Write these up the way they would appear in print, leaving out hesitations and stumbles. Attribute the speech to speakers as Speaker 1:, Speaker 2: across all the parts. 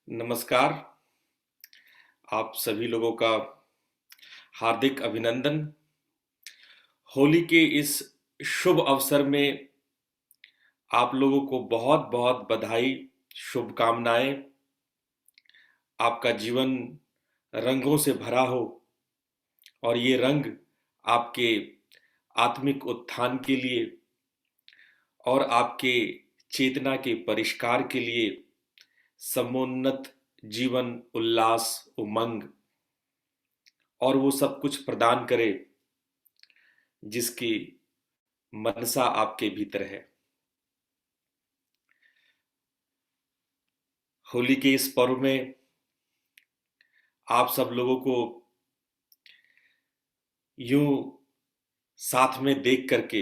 Speaker 1: नमस्कार। आप सभी लोगों का हार्दिक अभिनंदन। होली के इस शुभ अवसर में आप लोगों को बहुत बहुत बधाई, शुभकामनाएं। आपका जीवन रंगों से भरा हो और ये रंग आपके आत्मिक उत्थान के लिए और आपके चेतना के परिष्कार के लिए समुन्नत जीवन, उल्लास, उमंग और वो सब कुछ प्रदान करे जिसकी मनसा आपके भीतर है। होली के इस पर्व में आप सब लोगों को यूं साथ में देख करके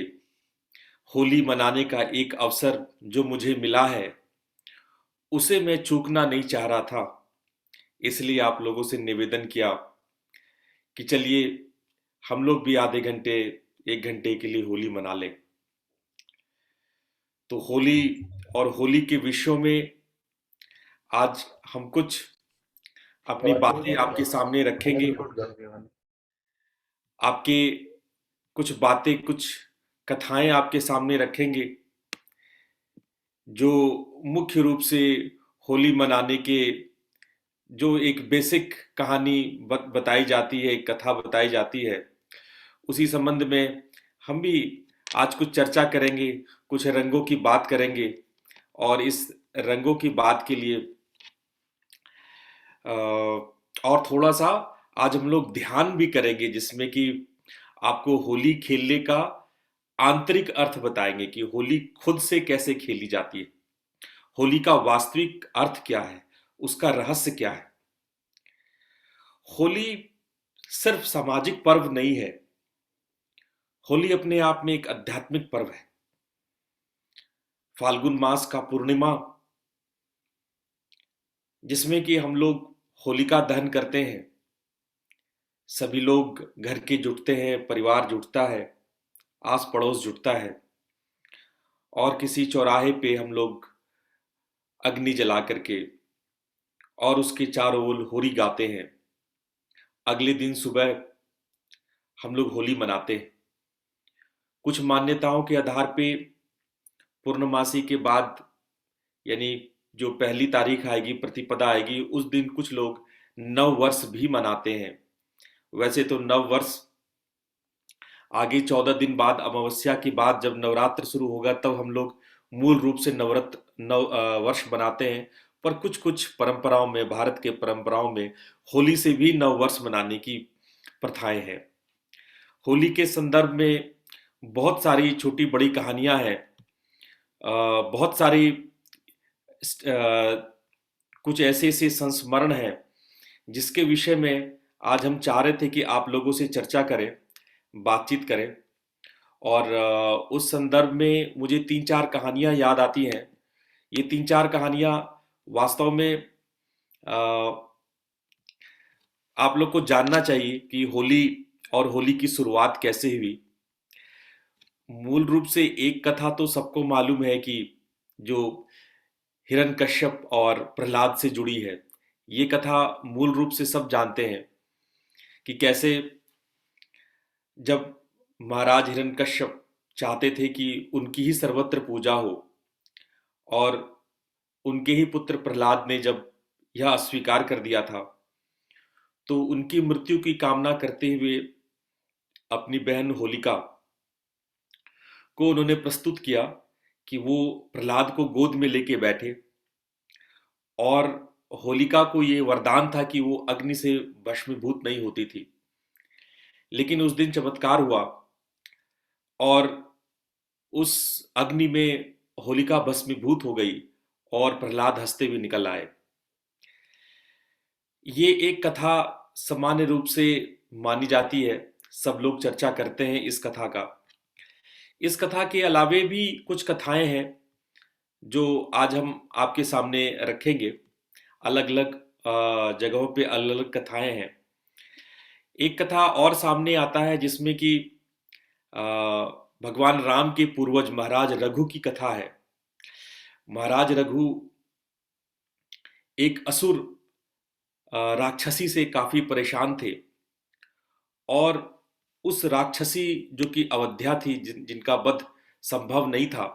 Speaker 1: होली मनाने का एक अवसर जो मुझे मिला है उसे मैं चूकना नहीं चाह रहा था। इसलिए आप लोगों से निवेदन किया कि चलिए हम लोग भी आधे घंटे, एक घंटे के लिए होली मना लें। तो होली और होली के विषयों में आज हम कुछ अपनी बातें आपके सामने रखेंगे। आपके कुछ बातें, कुछ कथाएं आपके सामने रखेंगे जो मुख्य रूप से होली मनाने के जो एक बेसिक कहानी बताई जाती है, एक कथा बताई जाती है, उसी संबंध में हम भी आज कुछ चर्चा करेंगे, कुछ रंगों की बात करेंगे। और इस रंगों की बात के लिए और थोड़ा सा आज हम लोग ध्यान भी करेंगे, जिसमें कि आपको होली खेलने का आंतरिक अर्थ बताएंगे कि होली खुद से कैसे खेली जाती है, होली का वास्तविक अर्थ क्या है, उसका रहस्य क्या है। होली सिर्फ सामाजिक पर्व नहीं है, होली अपने आप में एक आध्यात्मिक पर्व है। फाल्गुन मास का पूर्णिमा, जिसमें कि हम लोग होलिका दहन करते हैं, सभी लोग घर के जुटते हैं, परिवार जुटता है, आस पड़ोस जुटता है, और किसी चौराहे पे हम लोग अग्नि जला करके और उसके चारों ओर होली गाते हैं। अगले दिन सुबह हम लोग होली मनाते हैं। कुछ मान्यताओं के आधार पे पूर्णमासी के बाद, यानी जो पहली तारीख आएगी, प्रतिपदा आएगी, उस दिन कुछ लोग नव वर्ष भी मनाते हैं। वैसे तो नव वर्ष आगे 14 दिन बाद, अमावस्या के बाद जब नवरात्र शुरू होगा, तब हम लोग मूल रूप से वर्ष बनाते हैं। पर कुछ कुछ परंपराओं में, भारत के परंपराओं में होली से भी नव वर्ष मनाने की प्रथाएं हैं। होली के संदर्भ में बहुत सारी छोटी बड़ी कहानियां हैं। बहुत सारी कुछ ऐसे ऐसे संस्मरण हैं जिसके विषय में आज हम चाह रहे थे कि आप लोगों से चर्चा करें, बातचीत करें। और उस संदर्भ में मुझे तीन चार कहानियां याद आती हैं। ये तीन चार कहानियां वास्तव में आप लोग को जानना चाहिए कि होली और होली की शुरुआत कैसे हुई। मूल रूप से एक कथा तो सबको मालूम है कि जो हिरण्यकश्यप और प्रहलाद से जुड़ी है। ये कथा मूल रूप से सब जानते हैं कि कैसे जब महाराज हिरण्यकश्यप चाहते थे कि उनकी ही सर्वत्र पूजा हो, और उनके ही पुत्र प्रहलाद ने जब यह अस्वीकार कर दिया था, तो उनकी मृत्यु की कामना करते हुए अपनी बहन होलिका को उन्होंने प्रस्तुत किया कि वो प्रहलाद को गोद में लेके बैठे, और होलिका को ये वरदान था कि वो अग्नि से भस्मीभूत नहीं होती थी। लेकिन उस दिन चमत्कार हुआ, और उस अग्नि में होलिका भस्मीभूत हो गई और प्रहलाद हंसते हुए निकल आए। ये एक कथा सामान्य रूप से मानी जाती है, सब लोग चर्चा करते हैं इस कथा का। इस कथा के अलावे भी कुछ कथाएं हैं जो आज हम आपके सामने रखेंगे। अलग अलग जगहों पे अलग अलग कथाएं हैं। एक कथा और सामने आता है जिसमें कि अ, भगवान राम के पूर्वज महाराज रघु की कथा है। महाराज रघु एक असुर राक्षसी से काफी परेशान थे, और उस राक्षसी जो कि अवध्या थी, जिनका वध संभव नहीं था,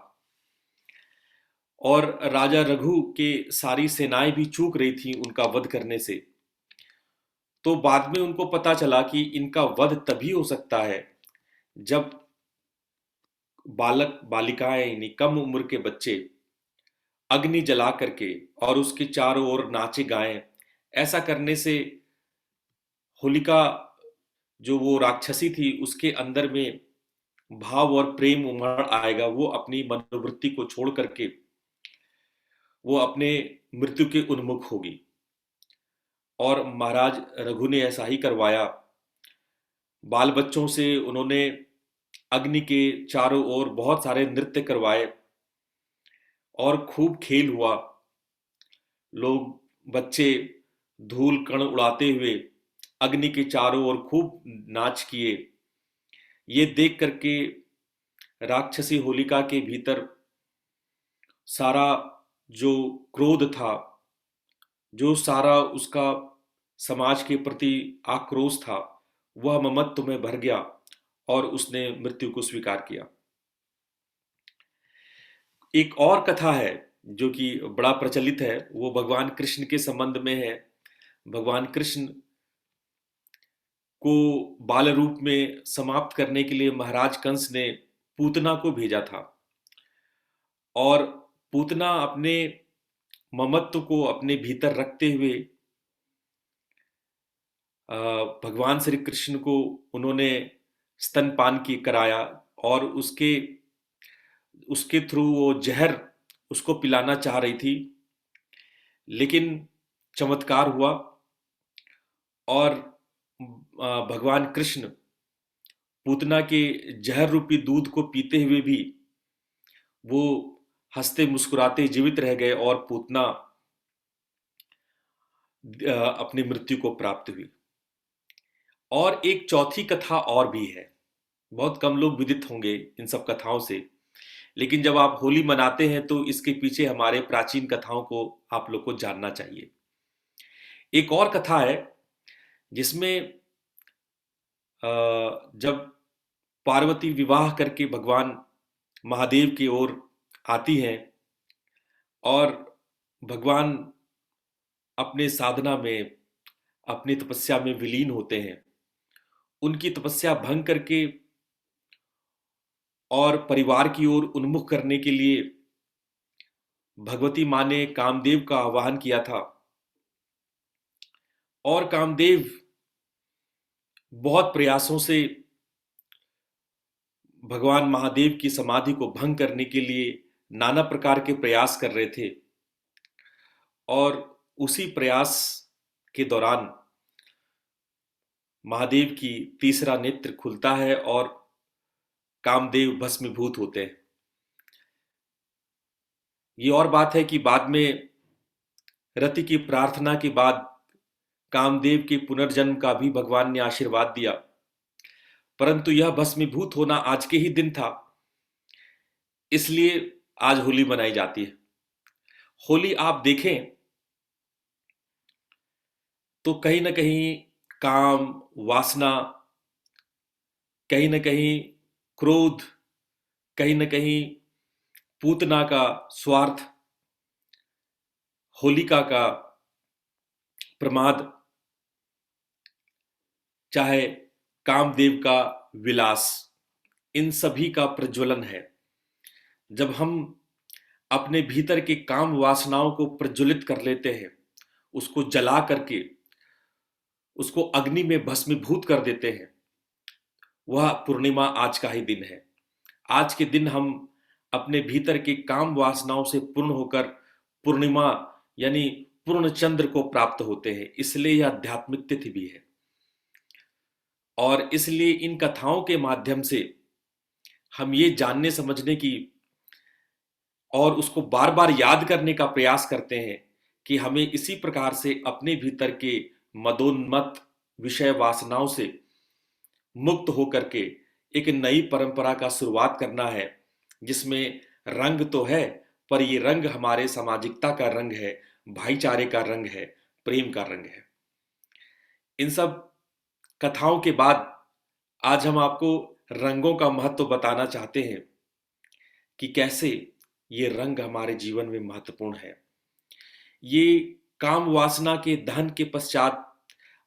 Speaker 1: और राजा रघु के सारी सेनाएं भी चूक रही थी उनका वध करने से। तो बाद में उनको पता चला कि इनका वध तभी हो सकता है जब बालक बालिकाएं, यानी कम उम्र के बच्चे अग्नि जला करके और उसके चारों ओर नाचे गाएं। ऐसा करने से होलिका, जो वो राक्षसी थी, उसके अंदर में भाव और प्रेम उमड़ आएगा। वो अपनी मनोवृत्ति को छोड़ करके वो अपने मृत्यु के उन्मुख होगी। और महाराज रघु ने ऐसा ही करवाया। बाल बच्चों से उन्होंने अग्नि के चारों ओर बहुत सारे नृत्य करवाए, और खूब खेल हुआ। लोग, बच्चे धूल कण उड़ाते हुए अग्नि के चारों ओर खूब नाच किए। ये देख करके राक्षसी होलिका के भीतर सारा जो क्रोध था, जो सारा उसका समाज के प्रति आक्रोश था, वह ममत्व में भर गया, और उसने मृत्यु को स्वीकार किया। एक और कथा है जो कि बड़ा प्रचलित है, वो भगवान कृष्ण के संबंध में है। भगवान कृष्ण को बाल रूप में समाप्त करने के लिए महाराज कंस ने पूतना को भेजा था, और पूतना अपने ममत्व को अपने भीतर रखते हुए भगवान श्री कृष्ण को उन्होंने स्तनपान की कराया और उसके उसके थ्रू वो जहर उसको पिलाना चाह रही थी, लेकिन चमत्कार हुआ और भगवान कृष्ण पूतना के जहर रूपी दूध को पीते हुए भी वो हंसते मुस्कुराते जीवित रह गए और पूतना अपनी मृत्यु को प्राप्त हुई। और एक चौथी कथा और भी है, बहुत कम लोग विदित होंगे इन सब कथाओं से, लेकिन जब आप होली मनाते हैं तो इसके पीछे हमारे प्राचीन कथाओं को आप लोग को जानना चाहिए। एक और कथा है जिसमें जब पार्वती विवाह करके भगवान महादेव की ओर आती हैं और भगवान अपने साधना में, अपनी तपस्या में विलीन होते हैं, उनकी तपस्या भंग करके और परिवार की ओर उन्मुख करने के लिए भगवती माँ ने कामदेव का आह्वान किया था और कामदेव बहुत प्रयासों से भगवान महादेव की समाधि को भंग करने के लिए नाना प्रकार के प्रयास कर रहे थे और उसी प्रयास के दौरान महादेव की तीसरा नेत्र खुलता है और कामदेव भस्मीभूत होते हैं। ये और बात है कि बाद में रति की प्रार्थना के बाद कामदेव के पुनर्जन्म का भी भगवान ने आशीर्वाद दिया, परंतु यह भस्मीभूत होना आज के ही दिन था, इसलिए आज होली मनाई जाती है। होली आप देखें तो कहीं ना कहीं काम, वासना, कहीं ना कहीं क्रोध, कहीं ना कहीं पूतना का स्वार्थ, होलिका का प्रमाद, चाहे कामदेव का विलास, इन सभी का प्रज्वलन है। जब हम अपने भीतर के काम वासनाओं को प्रज्वलित कर लेते हैं, उसको जला करके उसको अग्नि में भस्मीभूत कर देते हैं, वह पूर्णिमा आज का ही दिन है। आज के दिन हम अपने भीतर के काम वासनाओं से पूर्ण होकर पूर्णिमा यानी पूर्ण चंद्र को प्राप्त होते हैं, इसलिए यह आध्यात्मिक तिथि भी है। और इसलिए इन कथाओं के माध्यम से हम ये जानने समझने की और उसको बार बार याद करने का प्रयास करते हैं कि हमें इसी प्रकार से अपने भीतर के मदोन्मत्त विषय वासनाओं से मुक्त होकर के एक नई परंपरा का शुरुआत करना है, जिसमें रंग तो है पर ये रंग हमारे सामाजिकता का रंग है, भाईचारे का रंग है, प्रेम का रंग है। इन सब कथाओं के बाद आज हम आपको रंगों का महत्व बताना चाहते हैं कि कैसे ये रंग हमारे जीवन में महत्वपूर्ण है। ये काम वासना के दहन के पश्चात,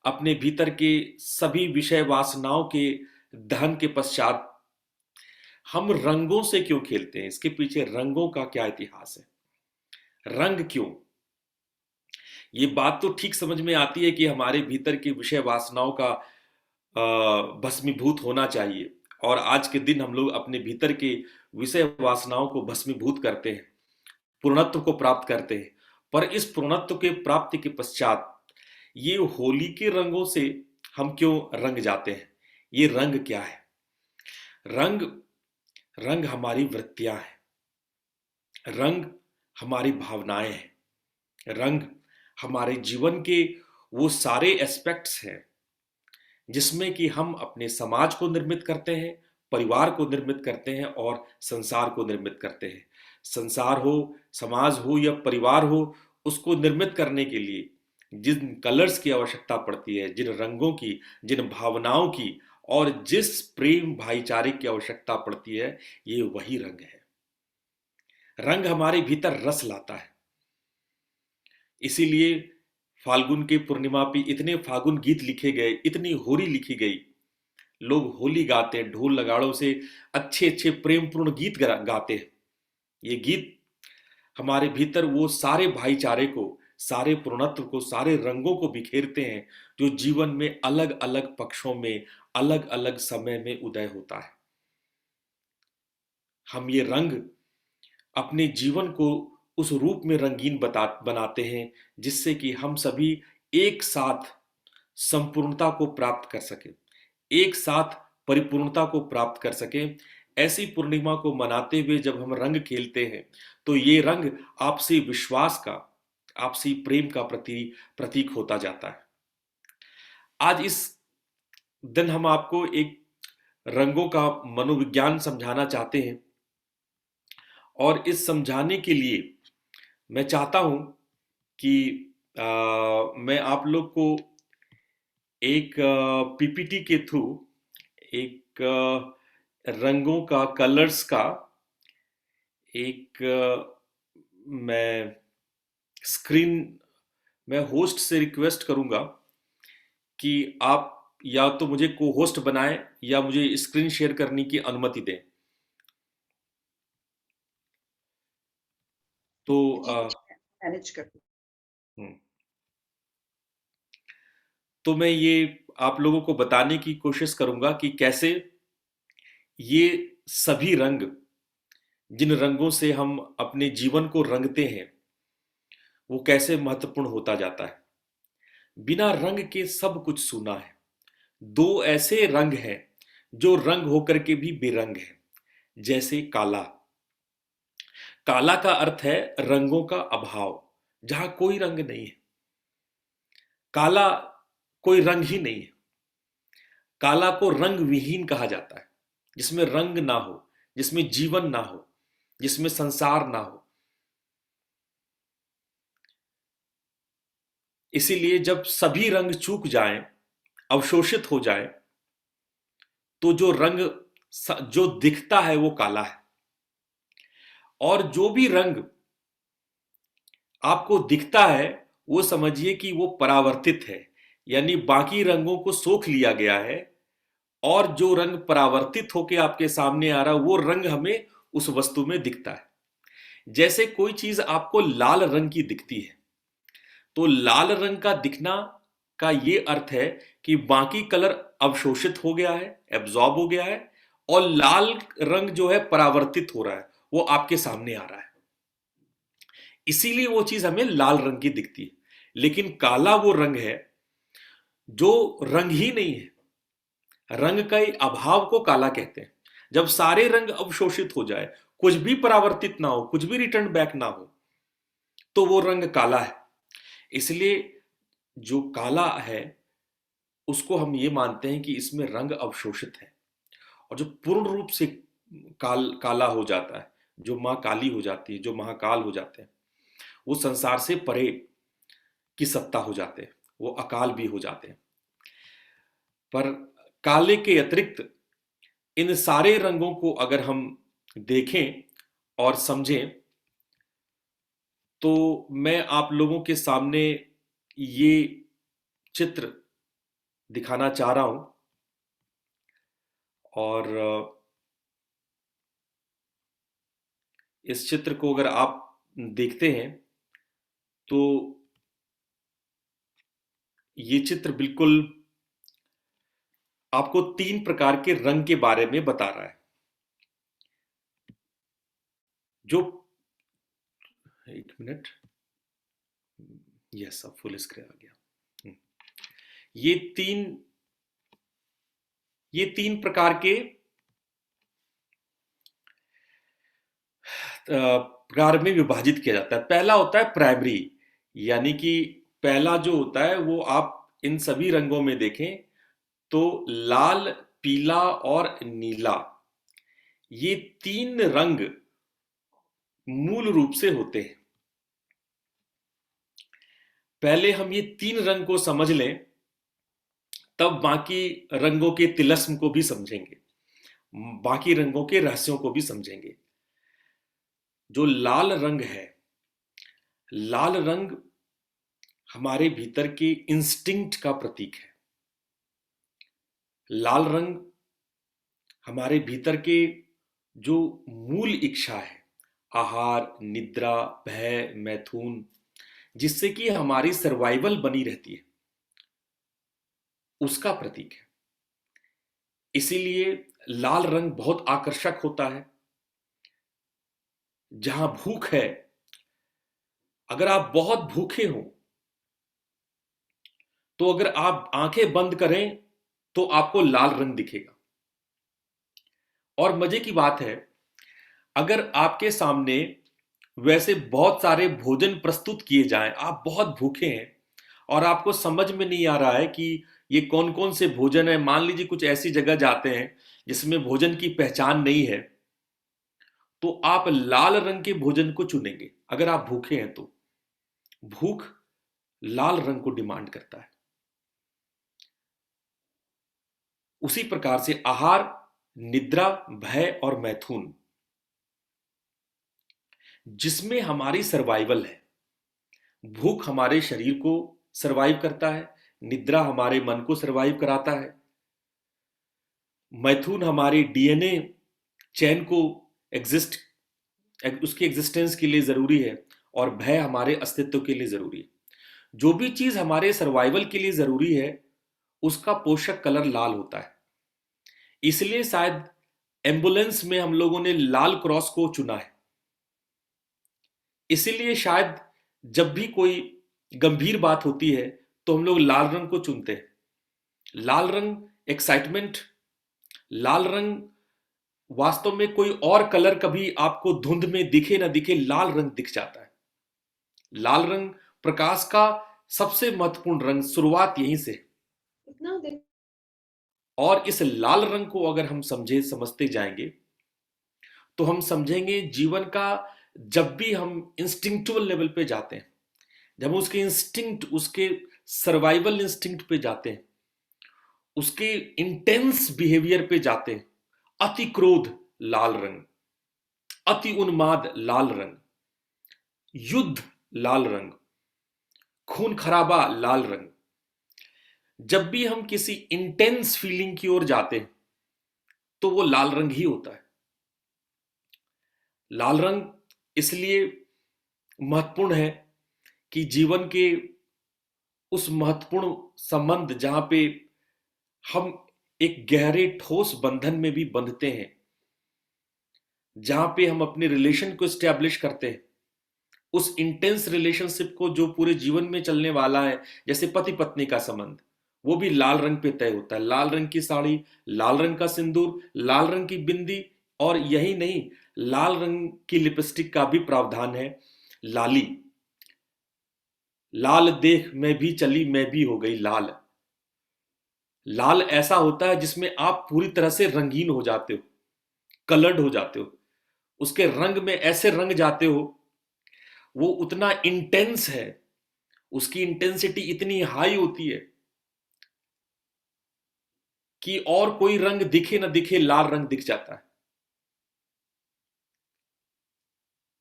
Speaker 1: अपने भीतर के सभी विषय वासनाओं के दहन के पश्चात हम रंगों से क्यों खेलते हैं, इसके पीछे रंगों का क्या इतिहास है। रंग क्यों, ये बात तो ठीक समझ में आती है कि हमारे भीतर की विषय वासनाओं का भस्मीभूत होना चाहिए और आज के दिन हम लोग अपने भीतर के विषय वासनाओं को भस्मीभूत करते हैं, पूर्णत्व को प्राप्त करते हैं। पर इस पूर्णत्व के प्राप्ति के पश्चात ये होली के रंगों से हम क्यों रंग जाते हैं। ये रंग क्या है? रंग रंग हमारी वृत्तियां हैं, रंग हमारी भावनाएं हैं, रंग हमारे जीवन के वो सारे एस्पेक्ट्स हैं जिसमें कि हम अपने समाज को निर्मित करते हैं, परिवार को निर्मित करते हैं और संसार को निर्मित करते हैं। संसार हो, समाज हो या परिवार हो, उसको निर्मित करने के लिए जिन कलर्स की आवश्यकता पड़ती है, जिन रंगों की, जिन भावनाओं की और जिस प्रेम भाईचारे की आवश्यकता पड़ती है, ये वही रंग है। रंग हमारे भीतर रस लाता है। इसीलिए फाल्गुन के पूर्णिमा पे इतने फागुन गीत लिखे गए, इतनी होली लिखी गई। लोग होली गाते हैं, ढोल नगाड़ों से अच्छे अच्छे प्रेमपूर्ण गीत गाते हैं। ये गीत हमारे भीतर वो सारे भाईचारे को सारे पूर्णत्व को, सारे रंगों को बिखेरते हैं जो जीवन में अलग अलग पक्षों में, अलग अलग समय में उदय होता है। हम ये रंग अपने जीवन को उस रूप में रंगीन बनाते हैं जिससे कि हम सभी एक साथ संपूर्णता को प्राप्त कर सके, एक साथ परिपूर्णता को प्राप्त कर सके। ऐसी पूर्णिमा को मनाते हुए जब हम रंग खेलते हैं तो ये रंग आपसी विश्वास का, आपसी प्रेम का प्रतीक होता जाता है। आज इस दिन हम आपको एक रंगों का मनोविज्ञान समझाना चाहते हैं, और इस समझाने के लिए मैं चाहता हूं कि मैं आप लोग को एक पीपीटी के थ्रू एक रंगों का, कलर्स का एक मैं स्क्रीन, मैं होस्ट से रिक्वेस्ट करूंगा कि आप या तो मुझे को होस्ट बनाएं या मुझे स्क्रीन शेयर करने की अनुमति दें। तो
Speaker 2: जी, मैनेज कर दूँ।
Speaker 1: हम्म, तो मैं ये आप लोगों को बताने की कोशिश करूंगा कि कैसे ये सभी रंग, जिन रंगों से हम अपने जीवन को रंगते हैं, वो कैसे महत्वपूर्ण होता जाता है। बिना रंग के सब कुछ सूना है। दो ऐसे रंग हैं जो रंग होकर के भी बेरंग हैं, जैसे काला। काला का अर्थ है रंगों का अभाव, जहां कोई रंग नहीं है। काला कोई रंग ही नहीं है। काला को रंग विहीन कहा जाता है, जिसमें रंग ना हो, जिसमें जीवन ना हो, जिसमें संसार ना हो। इसीलिए जब सभी रंग चूक जाएं, अवशोषित हो जाएं, तो जो रंग जो दिखता है वो काला है। और जो भी रंग आपको दिखता है वो समझिए कि वो परावर्तित है, यानी बाकी रंगों को सोख लिया गया है, और जो रंग परावर्तित होकर आपके सामने आ रहा है वो रंग हमें उस वस्तु में दिखता है। जैसे कोई चीज आपको लाल रंग की दिखती है, तो लाल रंग का दिखना का ये अर्थ है कि बाकी कलर अवशोषित हो गया है, एब्जॉर्ब हो गया है, और लाल रंग जो है परावर्तित हो रहा है, वो आपके सामने आ रहा है। इसीलिए वो चीज हमें लाल रंग की दिखती है। लेकिन काला वो रंग है जो रंग ही नहीं है। रंग का अभाव को काला कहते हैं। जब सारे रंग अवशोषित हो जाए, कुछ भी परावर्तित ना हो, कुछ भी रिटर्न बैक ना हो, तो वो रंग काला है। इसलिए जो काला है उसको हम ये मानते हैं कि इसमें रंग अवशोषित है। और जो पूर्ण रूप से काला हो जाता है, जो मां काली हो जाती है, जो महाकाल हो जाते हैं, वो संसार से परे की सत्ता हो जाते हैं, वो अकाल भी हो जाते हैं। पर काले के अतिरिक्त इन सारे रंगों को अगर हम देखें और समझें, तो मैं आप लोगों के सामने ये चित्र दिखाना चाह रहा हूं। और इस चित्र को अगर आप देखते हैं तो ये चित्र बिल्कुल आपको तीन प्रकार के रंग के बारे में बता रहा है। जो, एक मिनट, यस, अब फुल स्क्रीन आ गया। हम्म, ये तीन ये तीन प्रकार के प्रकार में विभाजित किया जाता है। पहला होता है प्राइमरी, यानी कि पहला जो होता है वो आप इन सभी रंगों में देखें तो लाल, पीला और नीला, ये तीन रंग मूल रूप से होते हैं। पहले हम ये तीन रंग को समझ लें, तब बाकी रंगों के तिलस्म को भी समझेंगे, बाकी रंगों के रहस्यों को भी समझेंगे। जो लाल रंग है, लाल रंग हमारे भीतर के इंस्टिंक्ट का प्रतीक है। लाल रंग हमारे भीतर के जो मूल इच्छा है, आहार, निद्रा, भय, मैथुन, जिससे कि हमारी सर्वाइवल बनी रहती है, उसका प्रतीक है। इसीलिए लाल रंग बहुत आकर्षक होता है। जहां भूख है, अगर आप बहुत भूखे हो तो अगर आप आंखें बंद करें तो आपको लाल रंग दिखेगा। और मजे की बात है, अगर आपके सामने वैसे बहुत सारे भोजन प्रस्तुत किए जाएं, आप बहुत भूखे हैं और आपको समझ में नहीं आ रहा है कि ये कौन कौन से भोजन है। मान लीजिए कुछ ऐसी जगह जाते हैं जिसमें भोजन की पहचान नहीं है, तो आप लाल रंग के भोजन को चुनेंगे अगर आप भूखे हैं तो। भूख लाल रंग को डिमांड करता है। उसी प्रकार से आहार, निद्रा, भय और मैथुन, जिसमें हमारी सर्वाइवल है। भूख हमारे शरीर को सरवाइव करता है, निद्रा हमारे मन को सरवाइव कराता है, मैथुन हमारी डीएनए चैन को एग्जिस्ट उसकी एग्जिस्टेंस के लिए जरूरी है, और भय हमारे अस्तित्व के लिए जरूरी है। जो भी चीज हमारे सर्वाइवल के लिए जरूरी है, उसका पोषक कलर लाल होता है। इसलिए शायद एम्बुलेंस में हम लोगों ने लाल क्रॉस को चुना है। इसीलिए शायद जब भी कोई गंभीर बात होती है तो हम लोग लाल रंग को चुनते हैं। लाल रंग एक्साइटमेंट, लाल रंग वास्तव में कोई और कलर कभी आपको धुंध में दिखे ना दिखे, लाल रंग दिख जाता है। लाल रंग प्रकाश का सबसे महत्वपूर्ण रंग, शुरुआत यहीं से।
Speaker 2: कितना दिन
Speaker 1: और इस लाल रंग को अगर हम समझते जाएंगे तो हम समझेंगे जीवन का। जब भी हम इंस्टिंक्चुअल लेवल पे जाते हैं, जब उसके इंस्टिंक्ट, उसके सर्वाइवल इंस्टिंक्ट पे जाते हैं, उसके इंटेंस बिहेवियर पे जाते हैं, अति क्रोध लाल रंग, अति उन्माद लाल रंग, युद्ध लाल रंग, खून खराबा लाल रंग। जब भी हम किसी इंटेंस फीलिंग की ओर जाते हैं तो वो लाल रंग ही होता है। लाल रंग इसलिए महत्वपूर्ण है कि जीवन के उस महत्वपूर्ण संबंध जहां पे हम एक गहरे ठोस बंधन में भी बंधते हैं, जहां पे हम अपने रिलेशन को स्टैब्लिश करते हैं, उस इंटेंस रिलेशनशिप को जो पूरे जीवन में चलने वाला है, जैसे पति पत्नी का संबंध, वो भी लाल रंग पे तय होता है। लाल रंग की साड़ी, लाल रंग का सिंदूर, लाल रंग की बिंदी, और यही नहीं, लाल रंग की लिपस्टिक का भी प्रावधान है। लाली, लाल देख मैं भी चली, मैं भी हो गई लाल। लाल ऐसा होता है जिसमें आप पूरी तरह से रंगीन हो जाते हो, कलर्ड हो जाते हो, उसके रंग में ऐसे रंग जाते हो। वो उतना इंटेंस है, उसकी इंटेंसिटी इतनी हाई होती है कि और कोई रंग दिखे ना दिखे, लाल रंग दिख जाता है।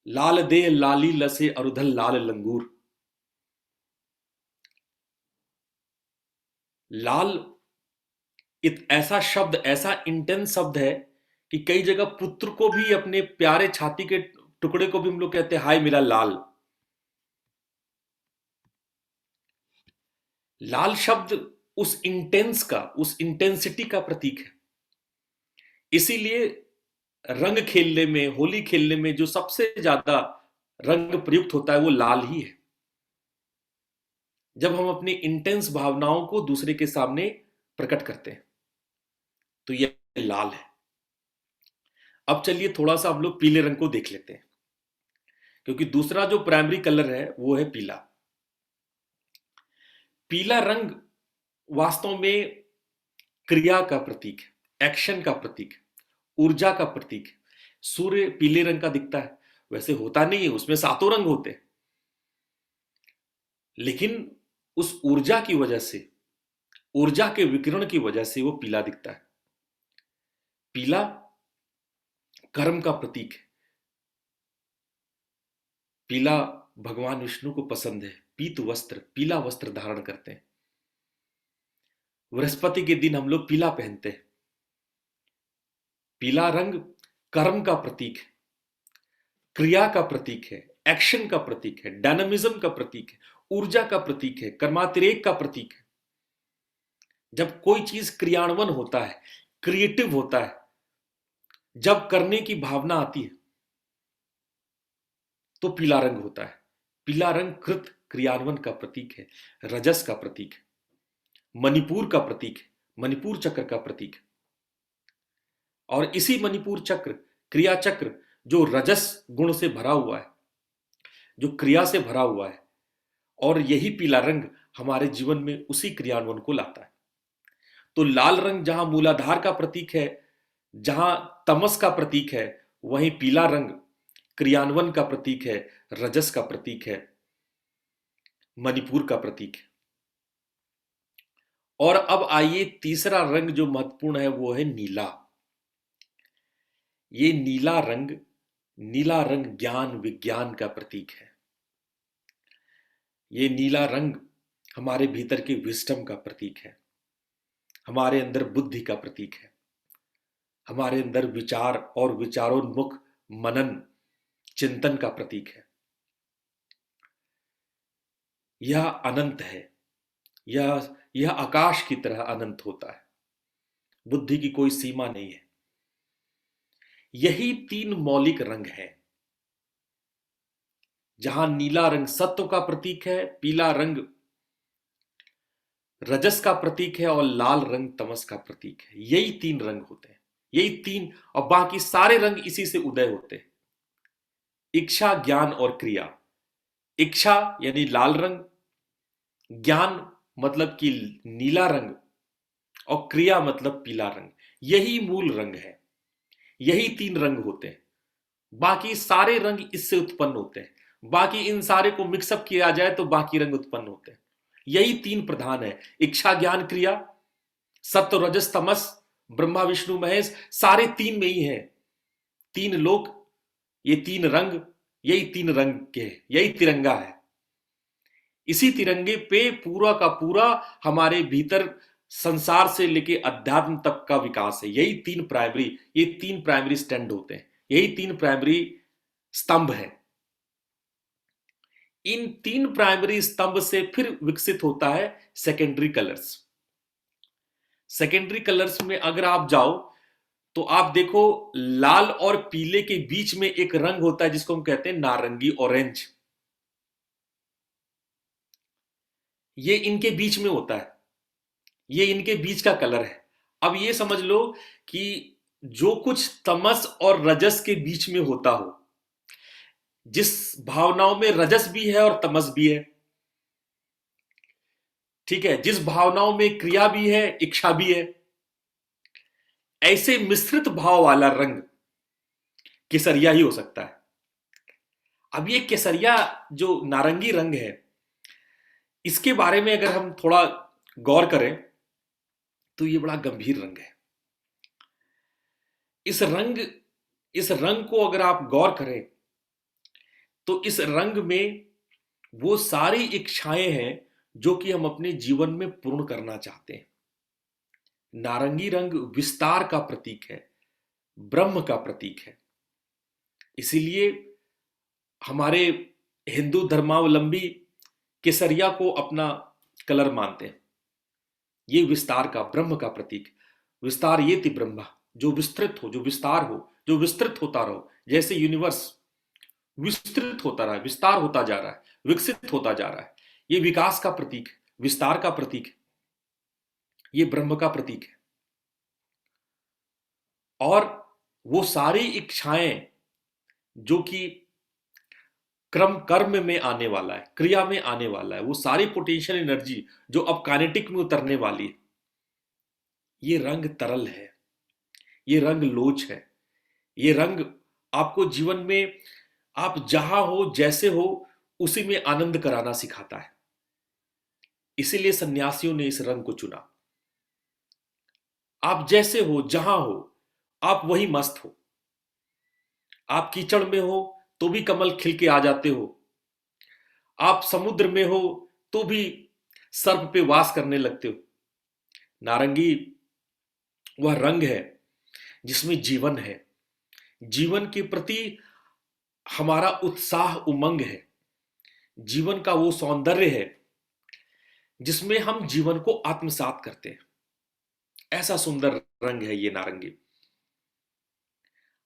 Speaker 1: लाल दे लाली लसे अरुधल लाल लंगूर। लाल ऐसा शब्द, ऐसा इंटेंस शब्द है कि कई जगह पुत्र को भी, अपने प्यारे छाती के टुकड़े को भी हम लोग कहते हैं, हाय मेरा लाल। लाल शब्द उस इंटेंस का, उस इंटेंसिटी का प्रतीक है। इसीलिए रंग खेलने में, होली खेलने में जो सबसे ज्यादा रंग प्रयुक्त होता है वो लाल ही है। जब हम अपनी इंटेंस भावनाओं को दूसरे के सामने प्रकट करते हैं तो यह लाल है। अब चलिए थोड़ा सा हम लोग पीले रंग को देख लेते हैं, क्योंकि दूसरा जो प्राइमरी कलर है वो है पीला। पीला रंग वास्तव में क्रिया का प्रतीक है, एक्शन का प्रतीक है, ऊर्जा का प्रतीक है। सूर्य पीले रंग का दिखता है, वैसे होता नहीं है, उसमें सातों रंग होते हैं, लेकिन उस ऊर्जा की वजह से, ऊर्जा के विकिरण की वजह से वो पीला दिखता है। पीला कर्म का प्रतीक है। पीला भगवान विष्णु को पसंद है, पीत वस्त्र, पीला वस्त्र धारण करते हैं। बृहस्पति के दिन हम लोग पीला पहनते हैं। पीला रंग कर्म का प्रतीक है, क्रिया का प्रतीक है, एक्शन का प्रतीक है, डायनामिज्म का प्रतीक है, ऊर्जा का प्रतीक है, कर्मातिरेक का प्रतीक है। जब कोई चीज क्रियान्वयन होता है, क्रिएटिव होता है, जब करने की भावना आती है, तो पीला रंग होता है। पीला रंग कृत क्रियान्वयन का प्रतीक है, रजस का प्रतीक है, मणिपुर का प्रतीक है, मणिपुर चक्र का प्रतीक है। और इसी मणिपुर चक्र, क्रिया चक्र, जो रजस गुण से भरा हुआ है, जो क्रिया से भरा हुआ है, और यही पीला रंग हमारे जीवन में उसी क्रियान्वयन को लाता है। तो लाल रंग जहां मूलाधार का प्रतीक है, जहां तमस का प्रतीक है, वहीं पीला रंग क्रियान्वयन का प्रतीक है, रजस का प्रतीक है, मणिपुर का प्रतीक है। और अब आइए तीसरा रंग जो महत्वपूर्ण है वो है नीला। ये नीला रंग ज्ञान विज्ञान का प्रतीक है। ये नीला रंग हमारे भीतर के विजडम का प्रतीक है, हमारे अंदर बुद्धि का प्रतीक है, हमारे अंदर विचार और विचारोन्मुख मनन चिंतन का प्रतीक है। यह अनंत है, यह आकाश की तरह अनंत होता है, बुद्धि की कोई सीमा नहीं है। यही तीन मौलिक रंग हैं। जहां नीला रंग सत्व का प्रतीक है, पीला रंग रजस का प्रतीक है और लाल रंग तमस का प्रतीक है। यही तीन रंग होते हैं, यही तीन, और बाकी सारे रंग इसी से उदय होते हैं। इच्छा, ज्ञान और क्रिया। इच्छा यानी लाल रंग, ज्ञान मतलब कि नीला रंग, और क्रिया मतलब पीला रंग। यही मूल रंग है, यही तीन रंग होते हैं। बाकी सारे रंग इससे उत्पन्न होते हैं। बाकी इन सारे को मिक्सअप किया जाए तो बाकी रंग उत्पन्न होते हैं। यही तीन प्रधान है, इच्छा ज्ञान क्रिया, सत्व रजस तमस, ब्रह्मा विष्णु महेश, सारे तीन में ही है। तीन लोक, ये तीन रंग, यही तीन रंग के, यही तिरंगा है। इसी तिरंगे पे पूरा का पूरा हमारे भीतर संसार से लेके अध्यात्म तक का विकास है। ये तीन प्राइमरी स्टैंड होते हैं, यही तीन प्राइमरी स्तंभ है। इन तीन प्राइमरी स्तंभ से फिर विकसित होता है सेकेंडरी कलर्स। सेकेंडरी कलर्स में अगर आप जाओ तो आप देखो, लाल और पीले के बीच में एक रंग होता है जिसको हम कहते हैं नारंगी, ऑरेंज। ये इनके बीच में होता है, ये इनके बीच का कलर है। अब ये समझ लो कि जो कुछ तमस और रजस के बीच में होता हो, जिस भावनाओं में रजस भी है और तमस भी है, ठीक है, जिस भावनाओं में क्रिया भी है, इच्छा भी है, ऐसे मिश्रित भाव वाला रंग केसरिया ही हो सकता है। अब ये केसरिया जो नारंगी रंग है, इसके बारे में अगर हम थोड़ा गौर करें तो ये बड़ा गंभीर रंग है। इस रंग को अगर आप गौर करें तो इस रंग में वो सारी इच्छाएं हैं जो कि हम अपने जीवन में पूर्ण करना चाहते हैं। नारंगी रंग विस्तार का प्रतीक है, ब्रह्म का प्रतीक है। इसीलिए हमारे हिंदू धर्मावलंबी केसरिया को अपना कलर मानते हैं। ये विस्तार का, ब्रह्म का प्रतीक। विस्तार ये थी ब्रह्मा, जो विस्तृत हो, जो विस्तार हो, जो विस्तृत होता रहो। जैसे यूनिवर्स विस्तृत होता रहा है, विस्तार होता जा रहा है, विकसित होता जा रहा है। ये विकास का प्रतीक है, विस्तार का प्रतीक है, ये ब्रह्म का प्रतीक है। और वो सारी इच्छाएं जो कि कर्म में आने वाला है, क्रिया में आने वाला है, वो सारी पोटेंशियल एनर्जी जो अब काइनेटिक में उतरने वाली है, ये रंग तरल है, ये रंग लोच है। ये रंग आपको जीवन में, आप जहां हो, जैसे हो, उसी में आनंद कराना सिखाता है। इसीलिए सन्यासियों ने इस रंग को चुना। आप जैसे हो, जहां हो, आप वही मस्त हो। आप कीचड़ में हो तो भी कमल खिल के आ जाते हो। आप समुद्र में हो तो भी सर्प पे वास करने लगते हो। नारंगी वह रंग है जिसमें जीवन है, जीवन के प्रति हमारा उत्साह उमंग है, जीवन का वो सौंदर्य है जिसमें हम जीवन को आत्मसात करते हैं। ऐसा सुंदर रंग है ये नारंगी।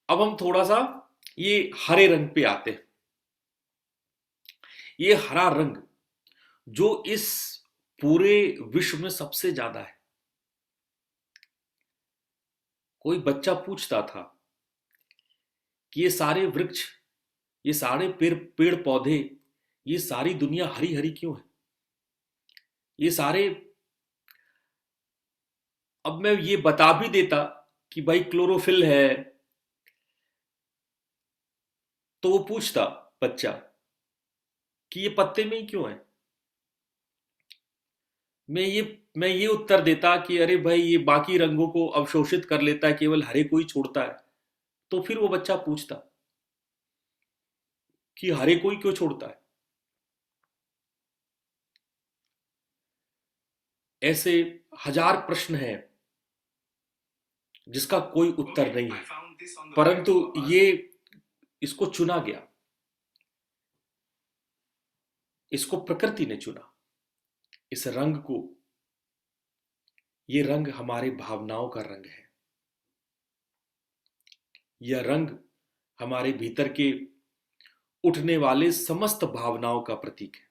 Speaker 1: अब हम थोड़ा सा ये हरे रंग पे आते हैं। ये हरा रंग जो इस पूरे विश्व में सबसे ज्यादा है। कोई बच्चा पूछता था कि ये सारे वृक्ष, ये सारे पेड़ पेड़ पौधे, ये सारी दुनिया हरी हरी क्यों है? ये सारे, अब मैं ये बता भी देता कि भाई क्लोरोफिल है, तो वो पूछता बच्चा कि ये पत्ते में ही क्यों है। मैं ये उत्तर देता कि अरे भाई ये बाकी रंगों को अवशोषित कर लेता है, केवल हरे को ही छोड़ता है। तो फिर वो बच्चा पूछता कि हरे को ही क्यों छोड़ता है। ऐसे हजार प्रश्न हैं जिसका कोई उत्तर नहीं है, परंतु ये इसको चुना गया, इसको प्रकृति ने चुना, इस रंग को। ये रंग हमारे भावनाओं का रंग है। यह रंग हमारे भीतर के उठने वाले समस्त भावनाओं का प्रतीक है।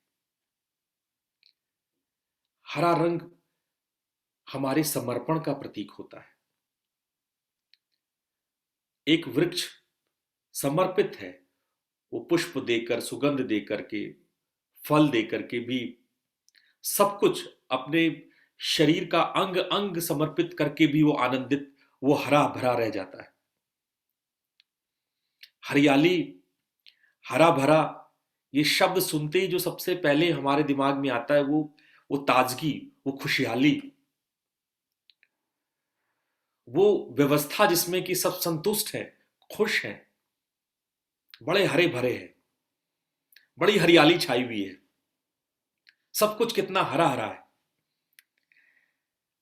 Speaker 1: हरा रंग हमारे समर्पण का प्रतीक होता है। एक वृक्ष समर्पित है, वो पुष्प देकर, सुगंध देकर के, फल देकर के भी, सब कुछ अपने शरीर का अंग अंग समर्पित करके भी वो आनंदित, वो हरा भरा रह जाता है। हरियाली, हरा भरा, ये शब्द सुनते ही जो सबसे पहले हमारे दिमाग में आता है वो ताजगी, वो खुशहाली, वो व्यवस्था जिसमें कि सब संतुष्ट है, खुश है, बड़े हरे भरे हैं, बड़ी हरियाली छाई हुई है, सब कुछ कितना हरा हरा है।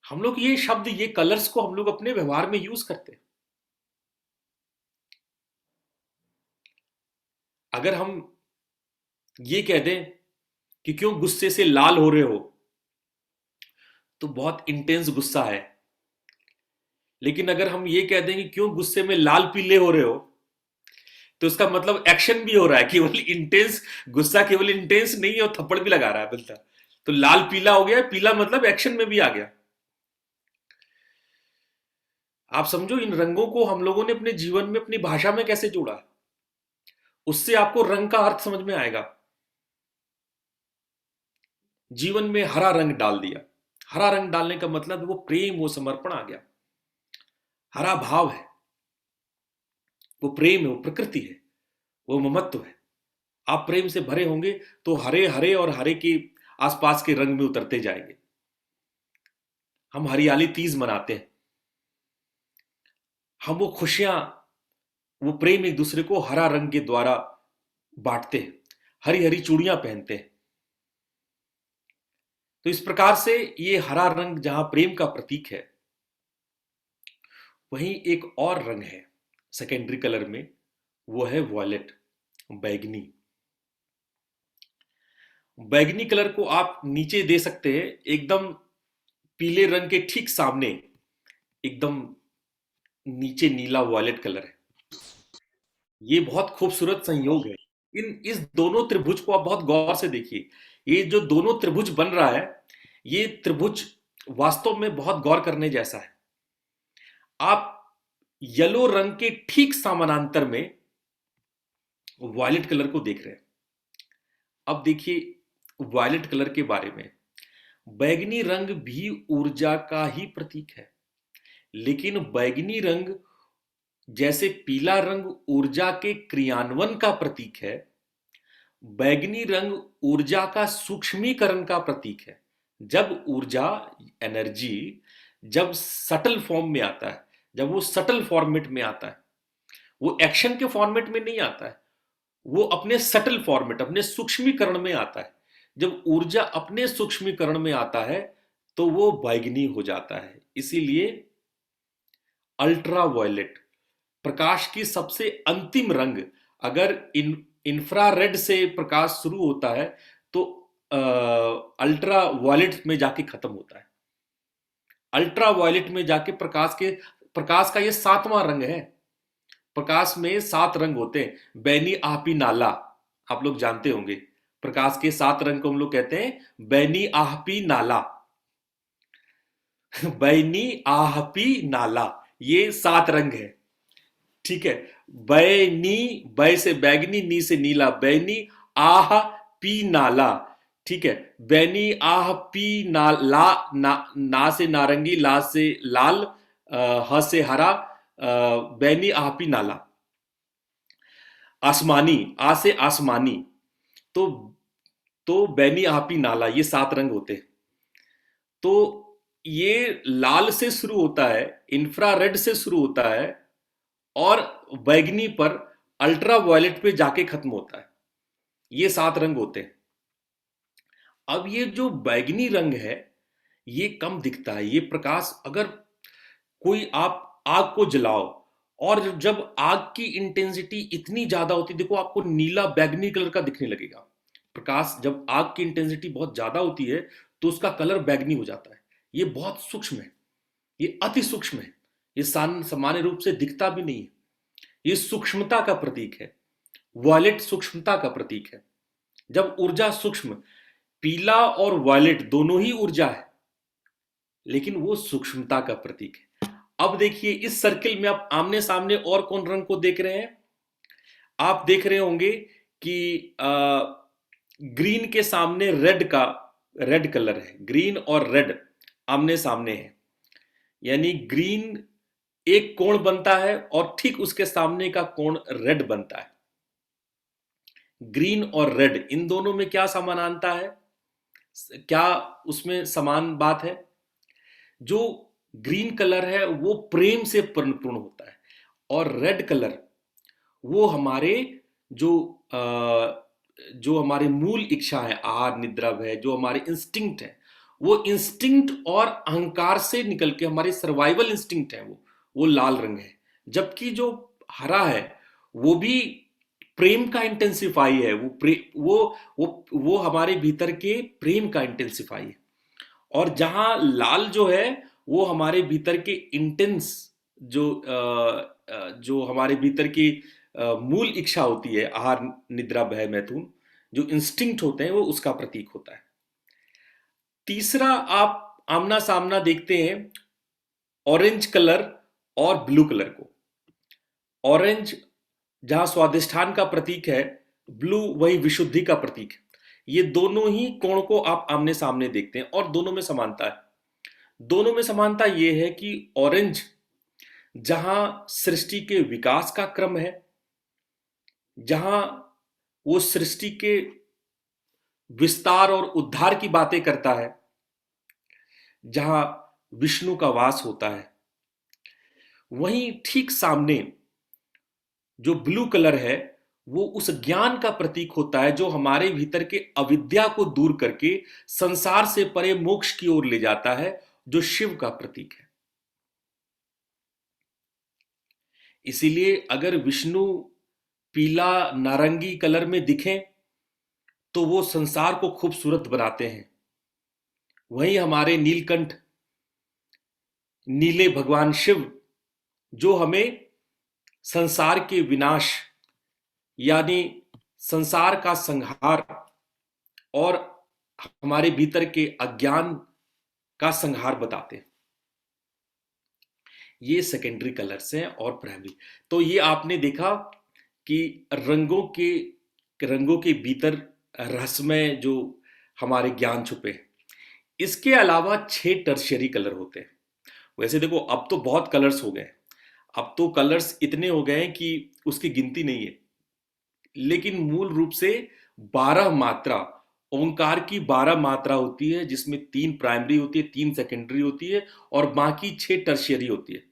Speaker 1: हम लोग ये शब्द, ये कलर्स को हम लोग अपने व्यवहार में यूज करते हैं। अगर हम ये कह दें कि क्यों गुस्से से लाल हो रहे हो, तो बहुत इंटेंस गुस्सा है। लेकिन अगर हम ये कह दें कि क्यों गुस्से में लाल पीले हो रहे हो, तो इसका मतलब एक्शन भी हो रहा है। केवल इंटेंस गुस्सा केवल इंटेंस नहीं है, और थप्पड़ भी लगा रहा है बिल्कुल। तो लाल पीला हो गया, पीला मतलब एक्शन में भी आ गया। आप समझो इन रंगों को हम लोगों ने अपने जीवन में, अपनी भाषा में कैसे जोड़ा, उससे आपको रंग का अर्थ समझ में आएगा। जीवन में हरा रंग डाल दिया। हरा रंग डालने का मतलब वो प्रेम, वो समर्पण आ गया। हरा भाव है, वो प्रेम है, वो प्रकृति है, वो ममत्व है। आप प्रेम से भरे होंगे तो हरे हरे और हरे के आसपास के रंग में उतरते जाएंगे। हम हरियाली तीज मनाते हैं, हम वो खुशियां, वो प्रेम एक दूसरे को हरा रंग के द्वारा बांटते हैं, हरी हरी चूड़ियां पहनते हैं। तो इस प्रकार से ये हरा रंग जहां प्रेम का प्रतीक है, वहीं एक और रंग है सेकेंडरी कलर में, वो है वॉयलेट, बैगनी। बैगनी कलर को आप नीचे दे सकते हैं, एकदम पीले रंग के ठीक सामने, एकदम नीचे नीला वॉयलेट कलर है। ये बहुत खूबसूरत संयोग है। इन इस दोनों त्रिभुज को आप बहुत गौर से देखिए। ये जो दोनों त्रिभुज बन रहा है, ये त्रिभुज वास्तव में बहुत गौर करने जैसा है। आप येलो रंग के ठीक समानांतर में वॉयलेट कलर को देख रहे हैं। अब देखिए वॉयलेट कलर के बारे में। बैगनी रंग भी ऊर्जा का ही प्रतीक है, लेकिन बैगनी रंग जैसे पीला रंग ऊर्जा के क्रियान्वयन का प्रतीक है, बैगनी रंग ऊर्जा का सूक्ष्मीकरण का प्रतीक है। जब ऊर्जा, एनर्जी जब सटल फॉर्म में आता है, जब वो सटल फॉर्मेट में आता है, वो एक्शन के फॉर्मेट में नहीं आता है, वो अपने सटल फॉर्मेट, अपने सूक्ष्मीकरण में आता है। जब ऊर्जा अपने सूक्ष्मीकरण में आता है तो वो बैगनी हो जाता है। इसीलिए अल्ट्रा वायलेट, प्रकाश की सबसे अंतिम रंग, अगर इंफ्रारेड से प्रकाश शुरू होता है तो अल्ट्रा वायलेट में जाके खत्म होता है। अल्ट्रा वायलेट में जाके प्रकाश का ये सातवां रंग है। प्रकाश में 7 रंग होते हैं, बैनी आहपी नाला, आप लोग जानते होंगे। प्रकाश के 7 रंग को हम लोग कहते हैं बैनी आहपी नाला। बैनी आहपी नाला, ये 7 रंग है। ठीक है। बैनी, बै से बैगनी, नी से नीला, बैनी आह पी नाला। ठीक है। बैनी आह पी ना, ला ना से नारंगी, ला से लाल, ह से हरा, बैनी आह पी नाला। आसमानी, आ से आसमानी, तो बैनी आह पी नाला, ये 7 रंग होते हैं। तो ये लाल से शुरू होता है, इंफ्रारेड से शुरू होता है, और बैगनी पर अल्ट्रा वायलेट पे जाके खत्म होता है। ये 7 रंग होते हैं। अब ये जो बैगनी रंग है ये कम दिखता है। ये प्रकाश, अगर कोई आप आग को जलाओ और जब आग की इंटेंसिटी इतनी ज्यादा होती, देखो आपको नीला बैगनी कलर का दिखने लगेगा। प्रकाश जब आग की इंटेंसिटी बहुत ज्यादा होती है तो उसका कलर बैगनी हो जाता है। ये बहुत सूक्ष्म है, ये अति सूक्ष्म है। ये सामान्य रूप से दिखता भी नहीं है। ये सूक्ष्मता का प्रतीक है। वॉयलेट सूक्ष्मता का प्रतीक है। जब ऊर्जा सूक्ष्म, पीला और वॉयलेट दोनों ही ऊर्जा है, लेकिन वो सूक्ष्मता का प्रतीक है। अब देखिए इस सर्किल में आप आमने सामने और कौन रंग को देख रहे हैं? आप देख रहे होंगे कि ग्रीन के सामने रेड कलर है। ग्रीन और रेड आमने सामने है, यानी ग्रीन एक कोण बनता है और ठीक उसके सामने का कोण रेड बनता है। ग्रीन और रेड, इन दोनों में क्या समानांता है? क्या उसमें समान बात है? जो ग्रीन कलर है वो प्रेम से परिपूर्ण होता है, और रेड कलर वो हमारे जो जो हमारे मूल इच्छा है, आहार निद्रा है, जो हमारे इंस्टिंक्ट है, वो इंस्टिंक्ट और अहंकार से निकल के हमारे सर्वाइवल इंस्टिंक्ट है, वो लाल रंग है। जबकि जो हरा है वो भी प्रेम का इंटेंसिफाई है। वो हमारे भीतर के प्रेम का इंटेंसिफाई है। और जहां लाल जो है वो हमारे भीतर के इंटेंस, जो हमारे भीतर की मूल इच्छा होती है, आहार निद्रा भय मैथुन, जो इंस्टिंक्ट होते हैं, वो उसका प्रतीक होता है। तीसरा आप आमना सामना देखते हैं ऑरेंज कलर और ब्लू कलर को। ऑरेंज जहां स्वादिष्ठान का प्रतीक है, ब्लू वही विशुद्धि का प्रतीक है। ये दोनों ही कोण को आप आमने सामने देखते हैं और दोनों में समानता है। दोनों में समानता यह है कि ऑरेंज जहां सृष्टि के विकास का क्रम है, जहां वो सृष्टि के विस्तार और उद्धार की बातें करता है, जहां विष्णु का वास होता है, वहीं ठीक सामने जो ब्लू कलर है वो उस ज्ञान का प्रतीक होता है जो हमारे भीतर के अविद्या को दूर करके संसार से परे मोक्ष की ओर ले जाता है, जो शिव का प्रतीक है। इसीलिए अगर विष्णु पीला नारंगी कलर में दिखें तो वो संसार को खूबसूरत बनाते हैं। वहीं हमारे नीलकंठ, नीले भगवान शिव, जो हमें संसार के विनाश यानी संसार का संहार और हमारे भीतर के अज्ञान का संहार बताते हैं। ये सेकेंडरी कलर्स हैं और प्राइमरी। तो ये आपने देखा कि रंगों के भीतर रहस्यमय जो हमारे ज्ञान छुपे हैं। इसके अलावा 6 टर्शियरी कलर होते हैं। वैसे देखो अब तो बहुत कलर्स हो गए, अब तो कलर्स इतने हो गए हैं कि उसकी गिनती नहीं है। लेकिन मूल रूप से 12 मात्रा, ओंकार की 12 मात्रा होती है, जिसमें 3 प्राइमरी होती है, 3 सेकेंडरी होती है और बाकी 6 टर्शियरी होती है।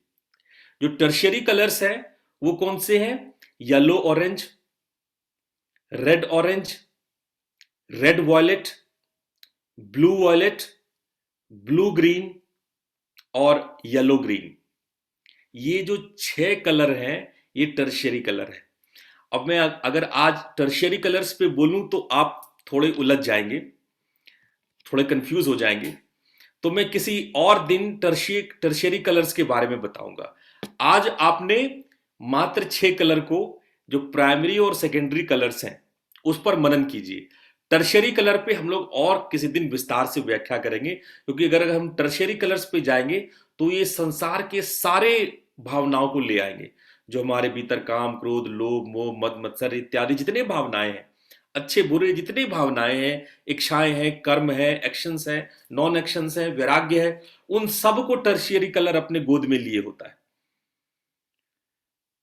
Speaker 1: जो टर्शियरी कलर्स है वो कौन से हैं? Yellow orange, red orange, red violet, blue violet, blue green और येलो ग्रीन। ये जो 6 कलर हैं ये टर्शियरी कलर है। अब मैं अगर आज टर्शियरी कलर्स पे बोलूं तो आप थोड़े उलझ जाएंगे, थोड़े कंफ्यूज हो जाएंगे। तो मैं किसी और दिन टर्शियरी कलर्स के बारे में बताऊंगा। आज आपने मात्र 6 कलर को, जो प्राइमरी और सेकेंडरी कलर्स हैं, उस पर मनन कीजिए। टर्शियरी कलर पे हम लोग और किसी दिन विस्तार से व्याख्या करेंगे, क्योंकि अगर हम टर्शियरी कलर्स पे जाएंगे तो ये संसार के सारे भावनाओं को ले आएंगे, जो हमारे भीतर काम, क्रोध, लोभ, मोह, मद, मत्सर इत्यादि जितने भावनाएं हैं, अच्छे बुरे जितने भावनाएं हैं, इच्छाएं हैं, कर्म है, एक्शंस है, नॉन एक्शंस है, वैराग्य है, उन सब को टर्शियरी कलर अपने गोद में लिए होता है।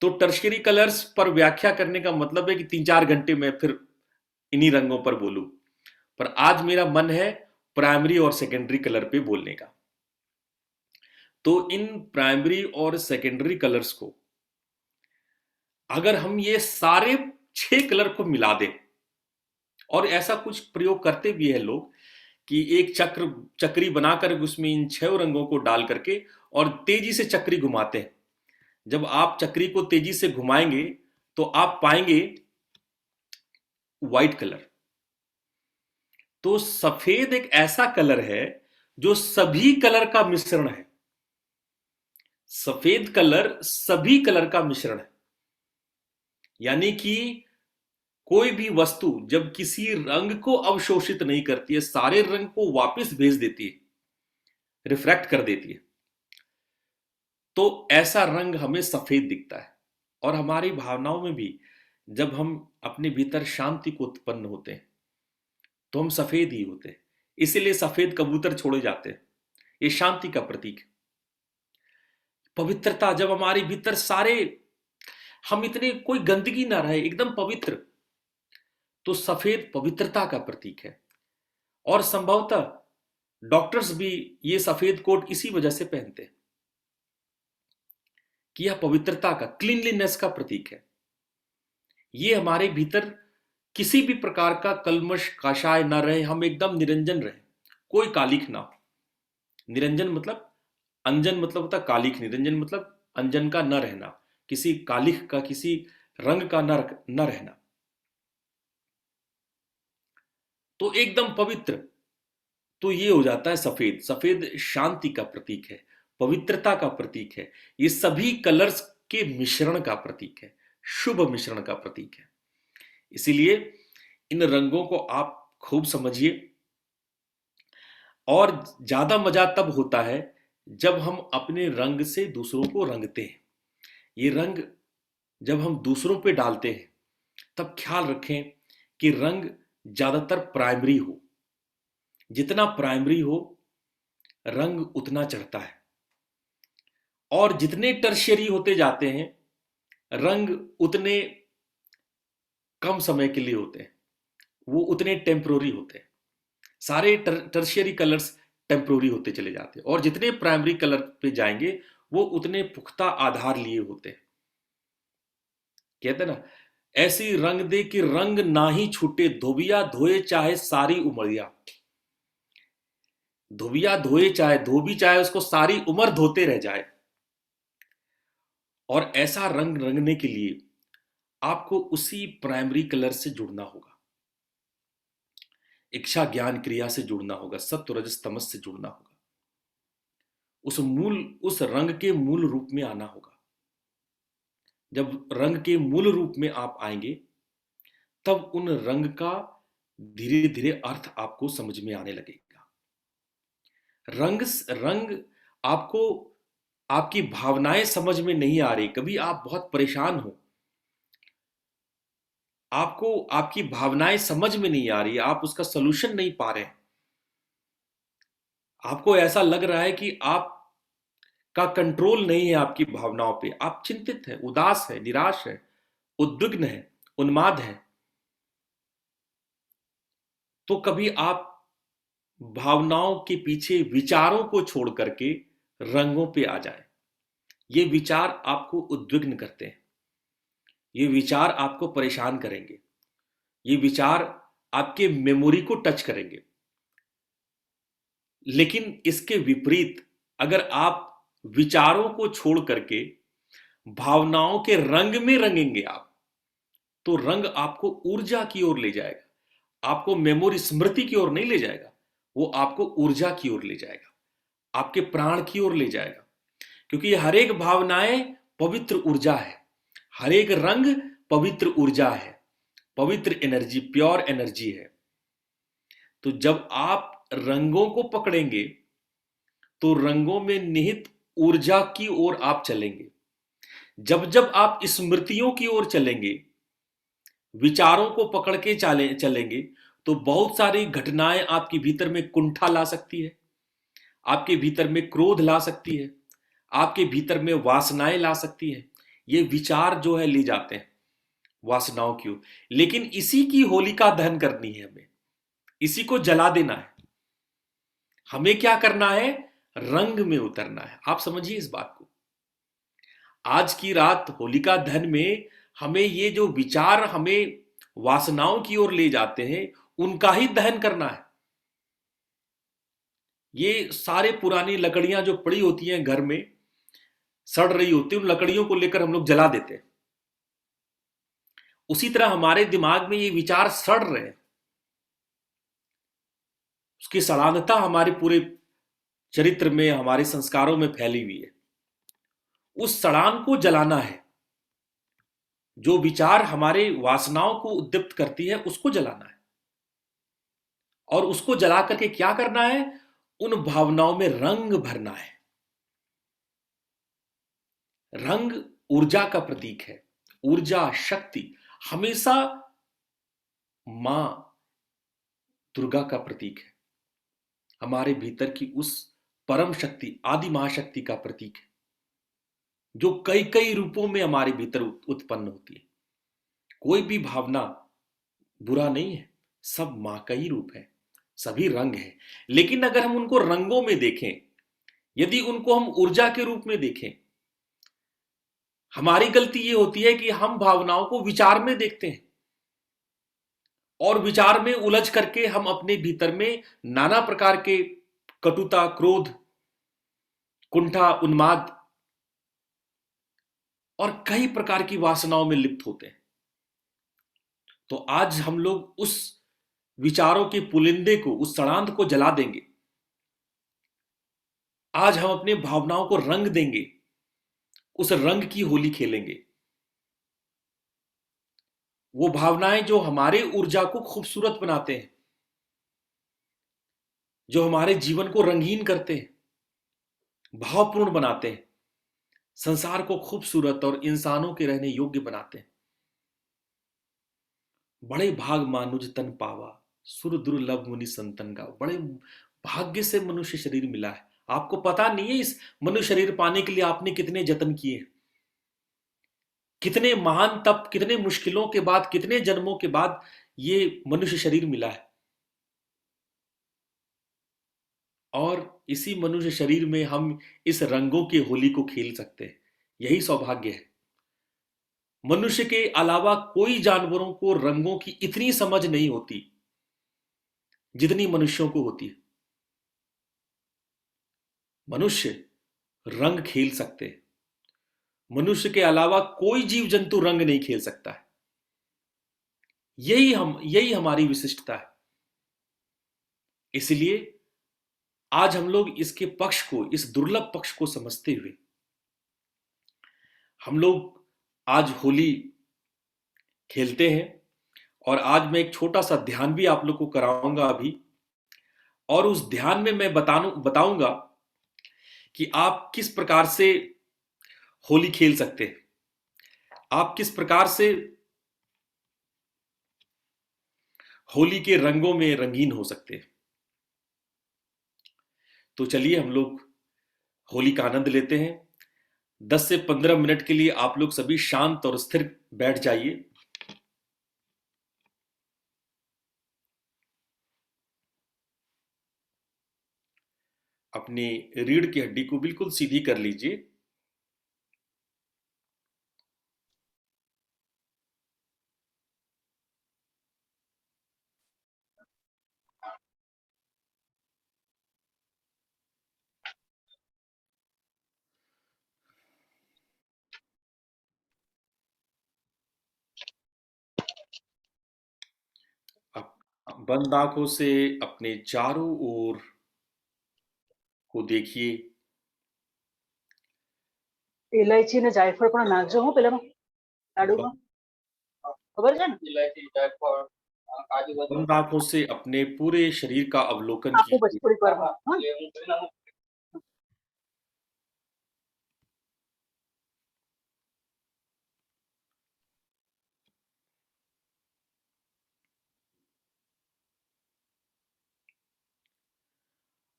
Speaker 1: तो टर्शियरी कलर्स पर व्याख्या करने का मतलब है कि 3-4 घंटे में फिर इन्हीं रंगों पर बोलूं, पर आज मेरा मन है प्राइमरी और सेकेंडरी कलर पे बोलने का। तो इन प्राइमरी और सेकेंडरी कलर्स को अगर हम ये सारे 6 कलर को मिला दें, और ऐसा कुछ प्रयोग करते भी है लोग कि एक चक्री बनाकर उसमें इन 6 रंगों को डाल करके और तेजी से चक्री घुमाते हैं। जब आप चक्री को तेजी से घुमाएंगे तो आप पाएंगे व्हाइट कलर। तो सफेद एक ऐसा कलर है जो सभी कलर का मिश्रण है। सफेद कलर सभी कलर का मिश्रण है, यानी कि कोई भी वस्तु जब किसी रंग को अवशोषित नहीं करती है, सारे रंग को वापस भेज देती है, रिफ्रैक्ट कर देती है, तो ऐसा रंग हमें सफेद दिखता है। और हमारी भावनाओं में भी जब हम अपने भीतर शांति को उत्पन्न होते हैं तो हम सफेद ही होते हैं। इसीलिए सफेद कबूतर छोड़े जाते हैं, ये शांति का प्रतीक है। पवित्रता, जब हमारे भीतर सारे, हम इतने कोई गंदगी ना रहे, एकदम पवित्र, तो सफेद पवित्रता का प्रतीक है। और संभवतः डॉक्टर्स भी ये सफेद कोट इसी वजह से पहनते हैं कि यह पवित्रता का, क्लीनलीनेस का प्रतीक है। ये हमारे भीतर किसी भी प्रकार का कल्मश काशाय ना रहे, हम एकदम निरंजन रहे, कोई कालिख ना हो। निरंजन मतलब, अंजन मतलब होता कालिख, निरंजन मतलब अंजन का न रहना, किसी कालिख का, किसी रंग का न रहना। तो एकदम पवित्र, तो ये हो जाता है सफेद। सफेद शांति का प्रतीक है, पवित्रता का प्रतीक है, ये सभी कलर्स के मिश्रण का प्रतीक है, शुभ मिश्रण का प्रतीक है। इसीलिए इन रंगों को आप खूब समझिए। और ज्यादा मजा तब होता है जब हम अपने रंग से दूसरों को रंगते हैं। ये रंग जब हम दूसरों पे डालते हैं तब ख्याल रखें कि रंग ज्यादातर प्राइमरी हो। जितना प्राइमरी हो रंग उतना चढ़ता है, और जितने टर्शियरी होते जाते हैं रंग उतने कम समय के लिए होते हैं, वो उतने टेम्पोररी होते हैं। सारे टर्शियरी कलर्स टेम्पोररी होते चले जाते हैं, और जितने प्राइमरी कलर पे जाएंगे वो उतने पुख्ता आधार लिए होते हैं। कहते हैं ना, ऐसी रंग दे कि रंग ना ही छूटे, धोबिया धोए चाहे सारी उमरिया। धोबिया धोए चाहे, धोबी चाहे उसको सारी उम्र धोते रह जाए। और ऐसा रंग रंगने के लिए आपको उसी प्राइमरी कलर से जुड़ना होगा, इच्छा ज्ञान क्रिया से जुड़ना होगा, सत्व रजस तमस से जुड़ना होगा, उस रंग के मूल रूप में आना होगा। जब रंग के मूल रूप में आप आएंगे तब उन रंग का धीरे धीरे अर्थ आपको समझ में आने लगेगा। रंग रंग आपको, आपकी भावनाएं समझ में नहीं आ रही, कभी आप बहुत परेशान हो, आपको आपकी भावनाएं समझ में नहीं आ रही, आप उसका सलूशन नहीं पा रहे, आपको ऐसा लग रहा है कि आप का कंट्रोल नहीं है आपकी भावनाओं पे, आप चिंतित हैं, उदास है, निराश है, उद्विग्न है, उन्माद है, तो कभी आप भावनाओं के पीछे विचारों को छोड़ करके रंगों पे आ जाए। ये विचार आपको उद्विग्न करते हैं, ये विचार आपको परेशान करेंगे, ये विचार आपके मेमोरी को टच करेंगे। लेकिन इसके विपरीत अगर आप विचारों को छोड़ करके भावनाओं के रंग में रंगेंगे आप, तो रंग आपको ऊर्जा की ओर ले जाएगा, आपको मेमोरी स्मृति की ओर नहीं ले जाएगा, वो आपको ऊर्जा की ओर ले जाएगा, आपके प्राण की ओर ले जाएगा। क्योंकि हर एक भावनाएं पवित्र ऊर्जा है, हर एक रंग पवित्र ऊर्जा है, पवित्र एनर्जी, प्योर एनर्जी है। तो जब आप रंगों को पकड़ेंगे तो रंगों में निहित ऊर्जा की ओर आप चलेंगे। जब जब आप स्मृतियों की ओर चलेंगे, विचारों को पकड़ के चलेंगे, तो बहुत सारी घटनाएं आपके भीतर में कुंठा ला सकती है, आपके भीतर में क्रोध ला सकती है, आपके भीतर में वासनाएं ला सकती है। ये विचार जो है ले जाते हैं वासनाओं की ओर। लेकिन इसी की होलिका दहन करनी है, हमें इसी को जला देना है। हमें क्या करना है? रंग में उतरना है। आप समझिए इस बात को। आज की रात होलिका दहन में हमें ये जो विचार हमें वासनाओं की ओर ले जाते हैं, उनका ही दहन करना है। ये सारे पुरानी लकड़ियां जो पड़ी होती हैं घर में, सड़ रही होती है, उन लकड़ियों को लेकर हम लोग जला देते हैं। उसी तरह हमारे दिमाग में ये विचार सड़ रहे हैं, उसकी सड़ांधता हमारे पूरे चरित्र में, हमारे संस्कारों में फैली हुई है। उस सड़ान को जलाना है। जो विचार हमारे वासनाओं को उद्दीप्त करती है, उसको जलाना है। और उसको जला करके क्या करना है? उन भावनाओं में रंग भरना है। रंग ऊर्जा का प्रतीक है। ऊर्जा, शक्ति हमेशा मां दुर्गा का प्रतीक है। हमारे भीतर की उस परम शक्ति, आदि महाशक्ति का प्रतीक है, जो कई कई रूपों में हमारे भीतर उत्पन्न होती है। कोई भी भावना बुरा नहीं है, सब मां का ही रूप है, सभी रंग है। लेकिन अगर हम उनको रंगों में देखें, यदि उनको हम ऊर्जा के रूप में देखें, हमारी गलती ये होती है कि हम भावनाओं को विचार में देखते हैं और विचार में उलझ करके हम अपने भीतर में नाना प्रकार के कटुता, क्रोध, कुंठा, उन्माद और कई प्रकार की वासनाओं में लिप्त होते हैं। तो आज हम लोग उस विचारों के पुलिंदे को, उस सड़ांध को जला देंगे। आज हम अपने भावनाओं को रंग देंगे, उस रंग की होली खेलेंगे। वो भावनाएं जो हमारे ऊर्जा को खूबसूरत बनाते हैं, जो हमारे जीवन को रंगीन करते हैं, भावपूर्ण बनाते हैं, संसार को खूबसूरत और इंसानों के रहने योग्य बनाते हैं। बड़े भाग मानुज तन पावा, सुर दुर्लभ मुनि संतन गाओ। बड़े भाग्य से मनुष्य शरीर मिला है। आपको पता नहीं है इस मनुष्य शरीर पाने के लिए आपने कितने जतन किए हैं, कितने महान तप, कितने मुश्किलों के बाद, कितने जन्मों के बाद ये मनुष्य शरीर मिला है। और इसी मनुष्य शरीर में हम इस रंगों की होली को खेल सकते हैं। यही सौभाग्य है। मनुष्य के अलावा कोई जानवरों को रंगों की इतनी समझ नहीं होती जितनी मनुष्यों को होती है। मनुष्य रंग खेल सकते हैं। मनुष्य के अलावा कोई जीव जंतु रंग नहीं खेल सकता है। यही हमारी विशिष्टता है। इसलिए आज हम लोग इसके पक्ष को, इस दुर्लभ पक्ष को समझते हुए हम लोग आज होली खेलते हैं। और आज मैं एक छोटा सा ध्यान भी आप लोग को कराऊंगा अभी। और उस ध्यान में मैं बताऊंगा कि आप किस प्रकार से होली खेल सकते हैं, आप किस प्रकार से होली के रंगों में रंगीन हो सकते हैं। तो चलिए हम लोग होली का आनंद लेते हैं। 10 से 15 मिनट के लिए आप लोग सभी शांत और स्थिर बैठ जाइए। अपनी रीढ़ की हड्डी को बिल्कुल सीधी कर लीजिए। बंद आंखों से अपने चारों ओर को देखिए।
Speaker 2: इलायची ने जायफळ पण નાખજો હો પેલામાં
Speaker 1: ब-
Speaker 2: લાડુમાં ખબર છે ને
Speaker 1: बंद आंखों से अपने पूरे शरीर का अवलोकन
Speaker 2: આપું પછી
Speaker 1: कीजिए
Speaker 2: થોડીક વારમાં હા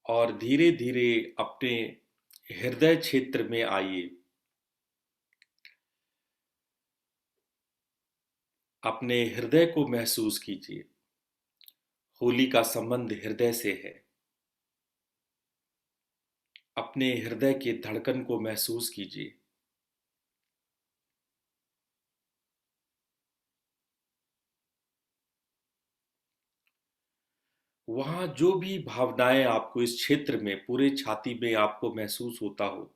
Speaker 1: और धीरे धीरे अपने हृदय क्षेत्र में आइए। अपने हृदय को महसूस कीजिए। होली का संबंध हृदय से है। अपने हृदय के धड़कन को महसूस कीजिए। वहां जो भी भावनाएं आपको इस क्षेत्र में पूरे छाती में आपको महसूस होता हो,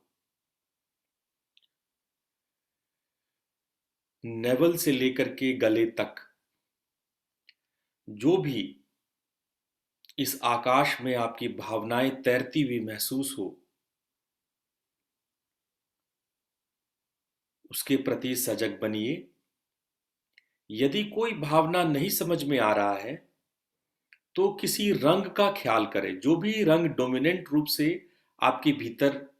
Speaker 1: नेवल से लेकर के गले तक जो भी इस आकाश में आपकी भावनाएं तैरती हुई महसूस हो, उसके प्रति सजग बनिए। यदि कोई भावना नहीं समझ में आ रहा है तो किसी रंग का ख्याल करें, जो भी रंग डोमिनेंट रूप से आपके भीतर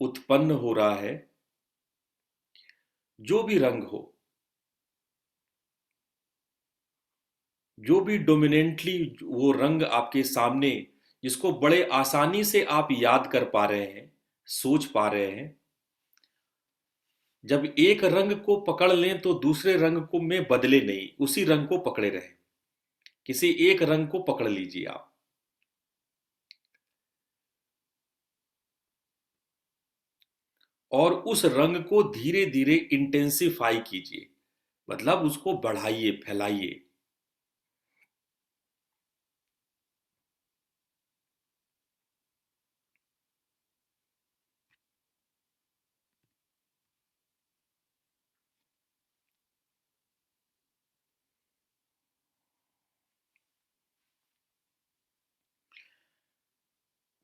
Speaker 1: उत्पन्न हो रहा है, जो भी रंग हो, जो भी डोमिनेंटली वो रंग आपके सामने, जिसको बड़े आसानी से आप याद कर पा रहे हैं, सोच पा रहे हैं, जब एक रंग को पकड़ लें तो दूसरे रंग को में बदले नहीं, उसी रंग को पकड़े रहें। किसी एक रंग को पकड़ लीजिए आप और उस रंग को धीरे धीरे इंटेंसिफाई कीजिए, मतलब उसको बढ़ाइए, फैलाइए।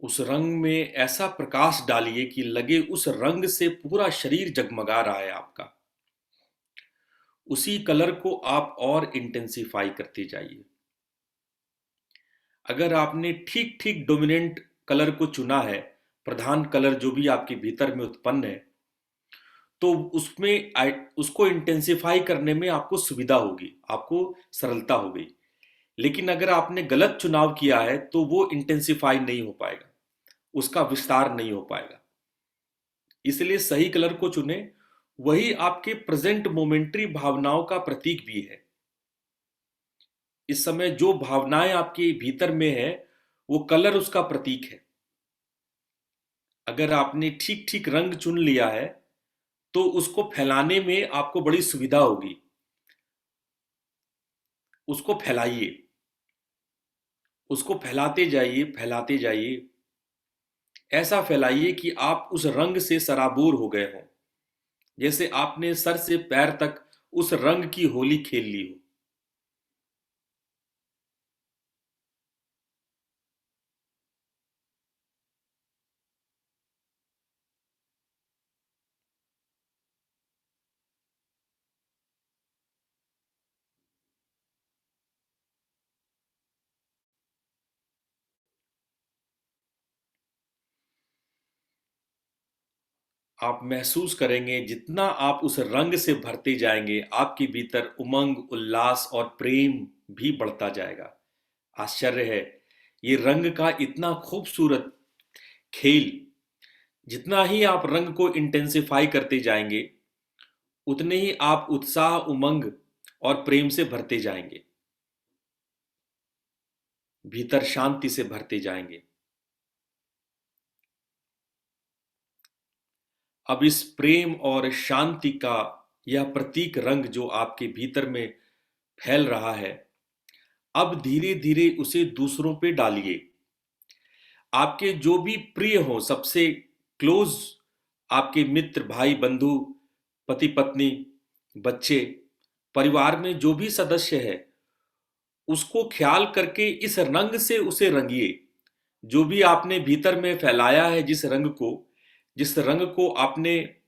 Speaker 1: उस रंग में ऐसा प्रकाश डालिए कि लगे उस रंग से पूरा शरीर जगमगा रहा है आपका। उसी कलर को आप और इंटेंसिफाई करते जाइए। अगर आपने ठीक ठीक डोमिनेंट कलर को चुना है, प्रधान कलर जो भी आपके भीतर में उत्पन्न है, तो उसमें उसको इंटेंसिफाई करने में आपको सुविधा होगी, आपको सरलता होगी। लेकिन अगर आपने गलत चुनाव किया है तो वो इंटेंसिफाई नहीं हो पाएगा, उसका विस्तार नहीं हो पाएगा। इसलिए सही कलर को चुने। वही आपके प्रेजेंट मोमेंट्री भावनाओं का प्रतीक भी है। इस समय जो भावनाएं आपके भीतर में है, वो कलर उसका प्रतीक है। अगर आपने ठीक ठीक रंग चुन लिया है तो उसको फैलाने में आपको बड़ी सुविधा होगी। उसको फैलाइए, उसको फैलाते जाइए, फैलाते जाइए। ऐसा फैलाइए कि आप उस रंग से सराबोर हो गए हों, जैसे आपने सर से पैर तक उस रंग की होली खेल ली हो। आप महसूस करेंगे जितना आप उस रंग से भरते जाएंगे, आपके भीतर उमंग, उल्लास और प्रेम भी बढ़ता जाएगा। आश्चर्य है, ये रंग का इतना खूबसूरत खेल। जितना ही आप रंग को इंटेंसिफाई करते जाएंगे, उतने ही आप उत्साह, उमंग और प्रेम से भरते जाएंगे, भीतर शांति से भरते जाएंगे। अब इस प्रेम और शांति का यह प्रतीक रंग जो आपके भीतर में फैल रहा है, अब धीरे धीरे उसे दूसरों पे डालिए। आपके जो भी प्रिय हो, सबसे क्लोज आपके मित्र, भाई, बंधु, पति पत्नी, बच्चे, परिवार में जो भी सदस्य है, उसको ख्याल करके इस रंग से उसे रंगिए। जो भी आपने भीतर में फैलाया है, जिस रंग को आपने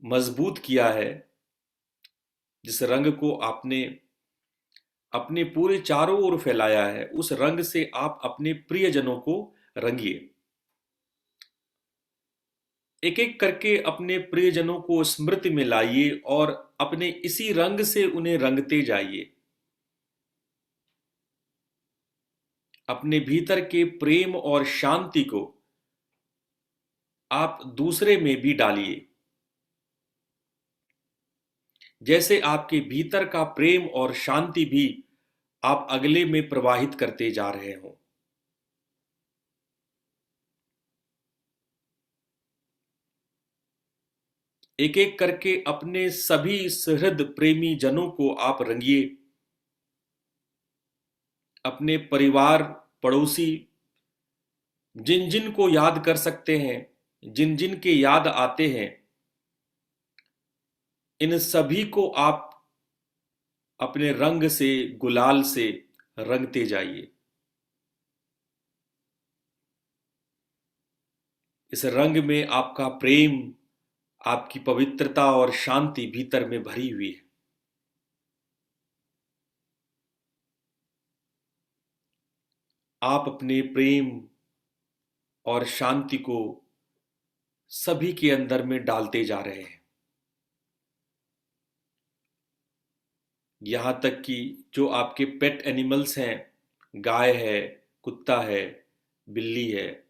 Speaker 1: मजबूत किया है, जिस रंग को आपने अपने पूरे चारों ओर फैलाया है, उस रंग से आप अपने प्रियजनों को रंगिए। एक एक करके अपने प्रियजनों को स्मृति में लाइए और अपने इसी रंग से उन्हें रंगते जाइए। अपने भीतर के प्रेम और शांति को आप दूसरे में भी डालिए। जैसे आपके भीतर का प्रेम और शांति भी आप अगले में प्रवाहित करते जा रहे हो। एक एक करके अपने सभी सुहृद प्रेमी जनों को आप रंगिए। अपने परिवार, पड़ोसी, जिन जिन को याद कर सकते हैं, जिन जिन के याद आते हैं, इन सभी को आप अपने रंग से, गुलाल से रंगते जाइए। इस रंग में आपका प्रेम, आपकी पवित्रता और शांति भीतर में भरी हुई है। आप अपने प्रेम और शांति को सभी के अंदर में डालते जा रहे हैं। यहां तक कि जो आपके पेट एनिमल्स हैं, गाय है, कुत्ता है, बिल्ली है,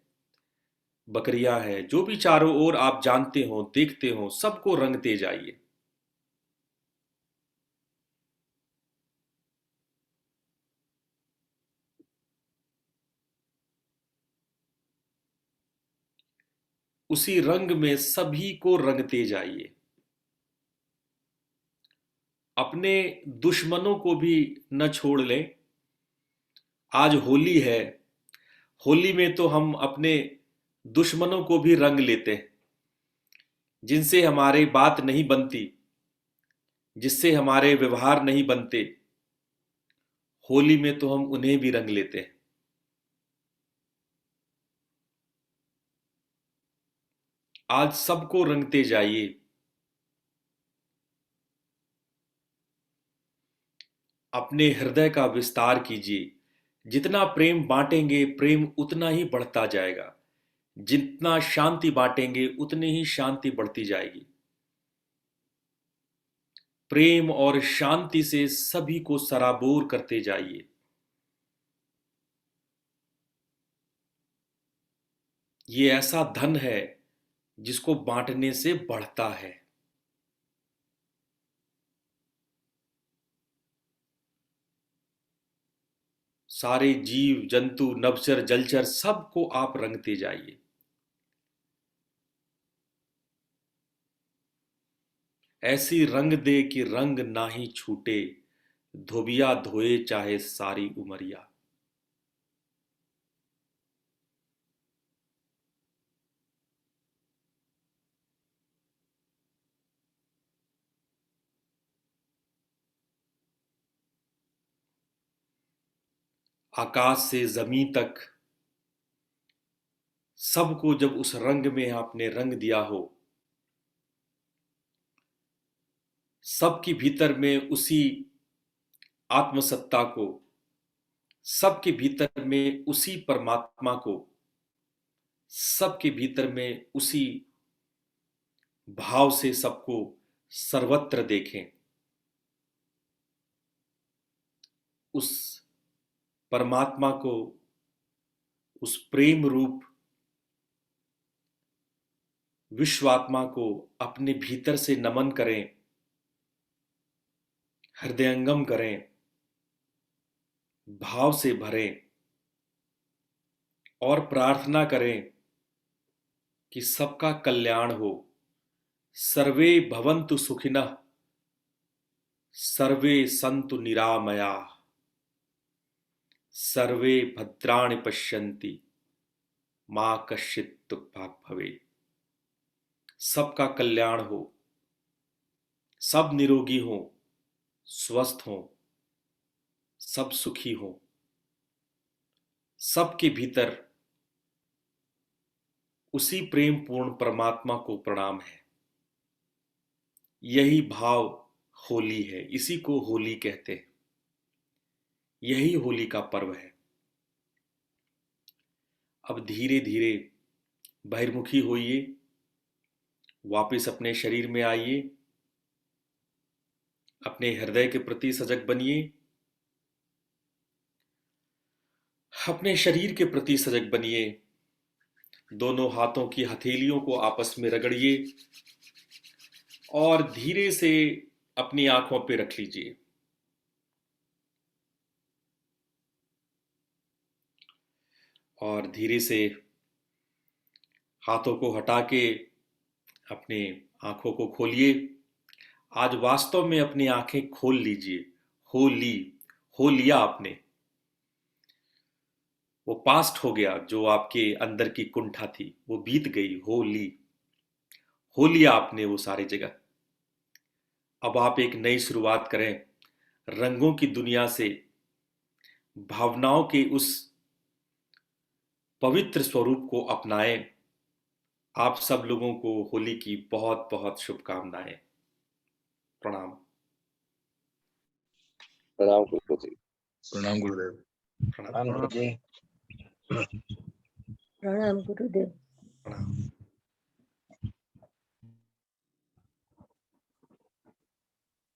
Speaker 1: बकरियां है, जो भी चारों ओर आप जानते हो, देखते हो, सबको रंगते जाइए। उसी रंग में सभी को रंगते जाइए। अपने दुश्मनों को भी न छोड़ लें। आज होली है। होली में तो हम अपने दुश्मनों को भी रंग लेते हैं, जिनसे हमारी बात नहीं बनती, जिससे हमारे व्यवहार नहीं बनते। होली में तो हम उन्हें भी रंग लेते हैं। आज सबको रंगते जाइए। अपने हृदय का विस्तार कीजिए। जितना प्रेम बांटेंगे, प्रेम उतना ही बढ़ता जाएगा। जितना शांति बांटेंगे, उतनी ही शांति बढ़ती जाएगी। प्रेम और शांति से सभी को सराबोर करते जाइए। ये ऐसा धन है जिसको बांटने से बढ़ता है। सारे जीव जंतु, नभचर, जलचर, सबको आप रंगते जाइए। ऐसी रंग दे कि रंग ना ही छूटे, धोबिया धोए चाहे सारी उमरिया। आकाश से जमीन तक सबको जब उस रंग में आपने रंग दिया हो, सबके भीतर में उसी आत्मसत्ता को, सबके भीतर में उसी परमात्मा को, सबके भीतर में उसी भाव से सबको सर्वत्र देखें। उस परमात्मा को, उस प्रेम रूप विश्वात्मा को अपने भीतर से नमन करें, हृदयंगम करें, भाव से भरें और प्रार्थना करें कि सबका कल्याण हो। सर्वे भवन्तु सुखिनः, सर्वे सन्तु निरामयाः, सर्वे भद्राणि पश्यन्ति, मां कश्चित् दुःखभाग् भवेत्। सबका कल्याण हो, सब निरोगी हों, स्वस्थ हों, सब सुखी हो, सबके भीतर उसी प्रेम पूर्ण परमात्मा को प्रणाम है। यही भाव होली है, इसी को होली कहते हैं। यही होली का पर्व है। अब धीरे धीरे बहिर्मुखी होइए, वापस अपने शरीर में आइए, अपने हृदय के प्रति सजग बनिए, अपने शरीर के प्रति सजग बनिए। दोनों हाथों की हथेलियों को आपस में रगड़िए और धीरे से अपनी आंखों पे रख लीजिए। और धीरे से हाथों को हटा के अपने आंखों को खोलिए। आज वास्तव में अपनी आंखें खोल लीजिए। हो ली, हो लिया आपने। वो पास्ट हो गया, जो आपके अंदर की कुंठा थी वो बीत गई। हो ली, हो लिया आपने वो सारी जगह। अब आप एक नई शुरुआत करें, रंगों की दुनिया से भावनाओं के उस पवित्र स्वरूप को अपनाएं। आप सब लोगों को होली की बहुत बहुत शुभकामनाएं। प्रणाम।
Speaker 3: प्रणाम गुरुजी।
Speaker 4: प्रणाम गुरुदेव।
Speaker 1: प्रणाम।
Speaker 3: प्रणाम गुरुजी।
Speaker 5: प्रणाम गुरुदेव।
Speaker 1: प्रणाम।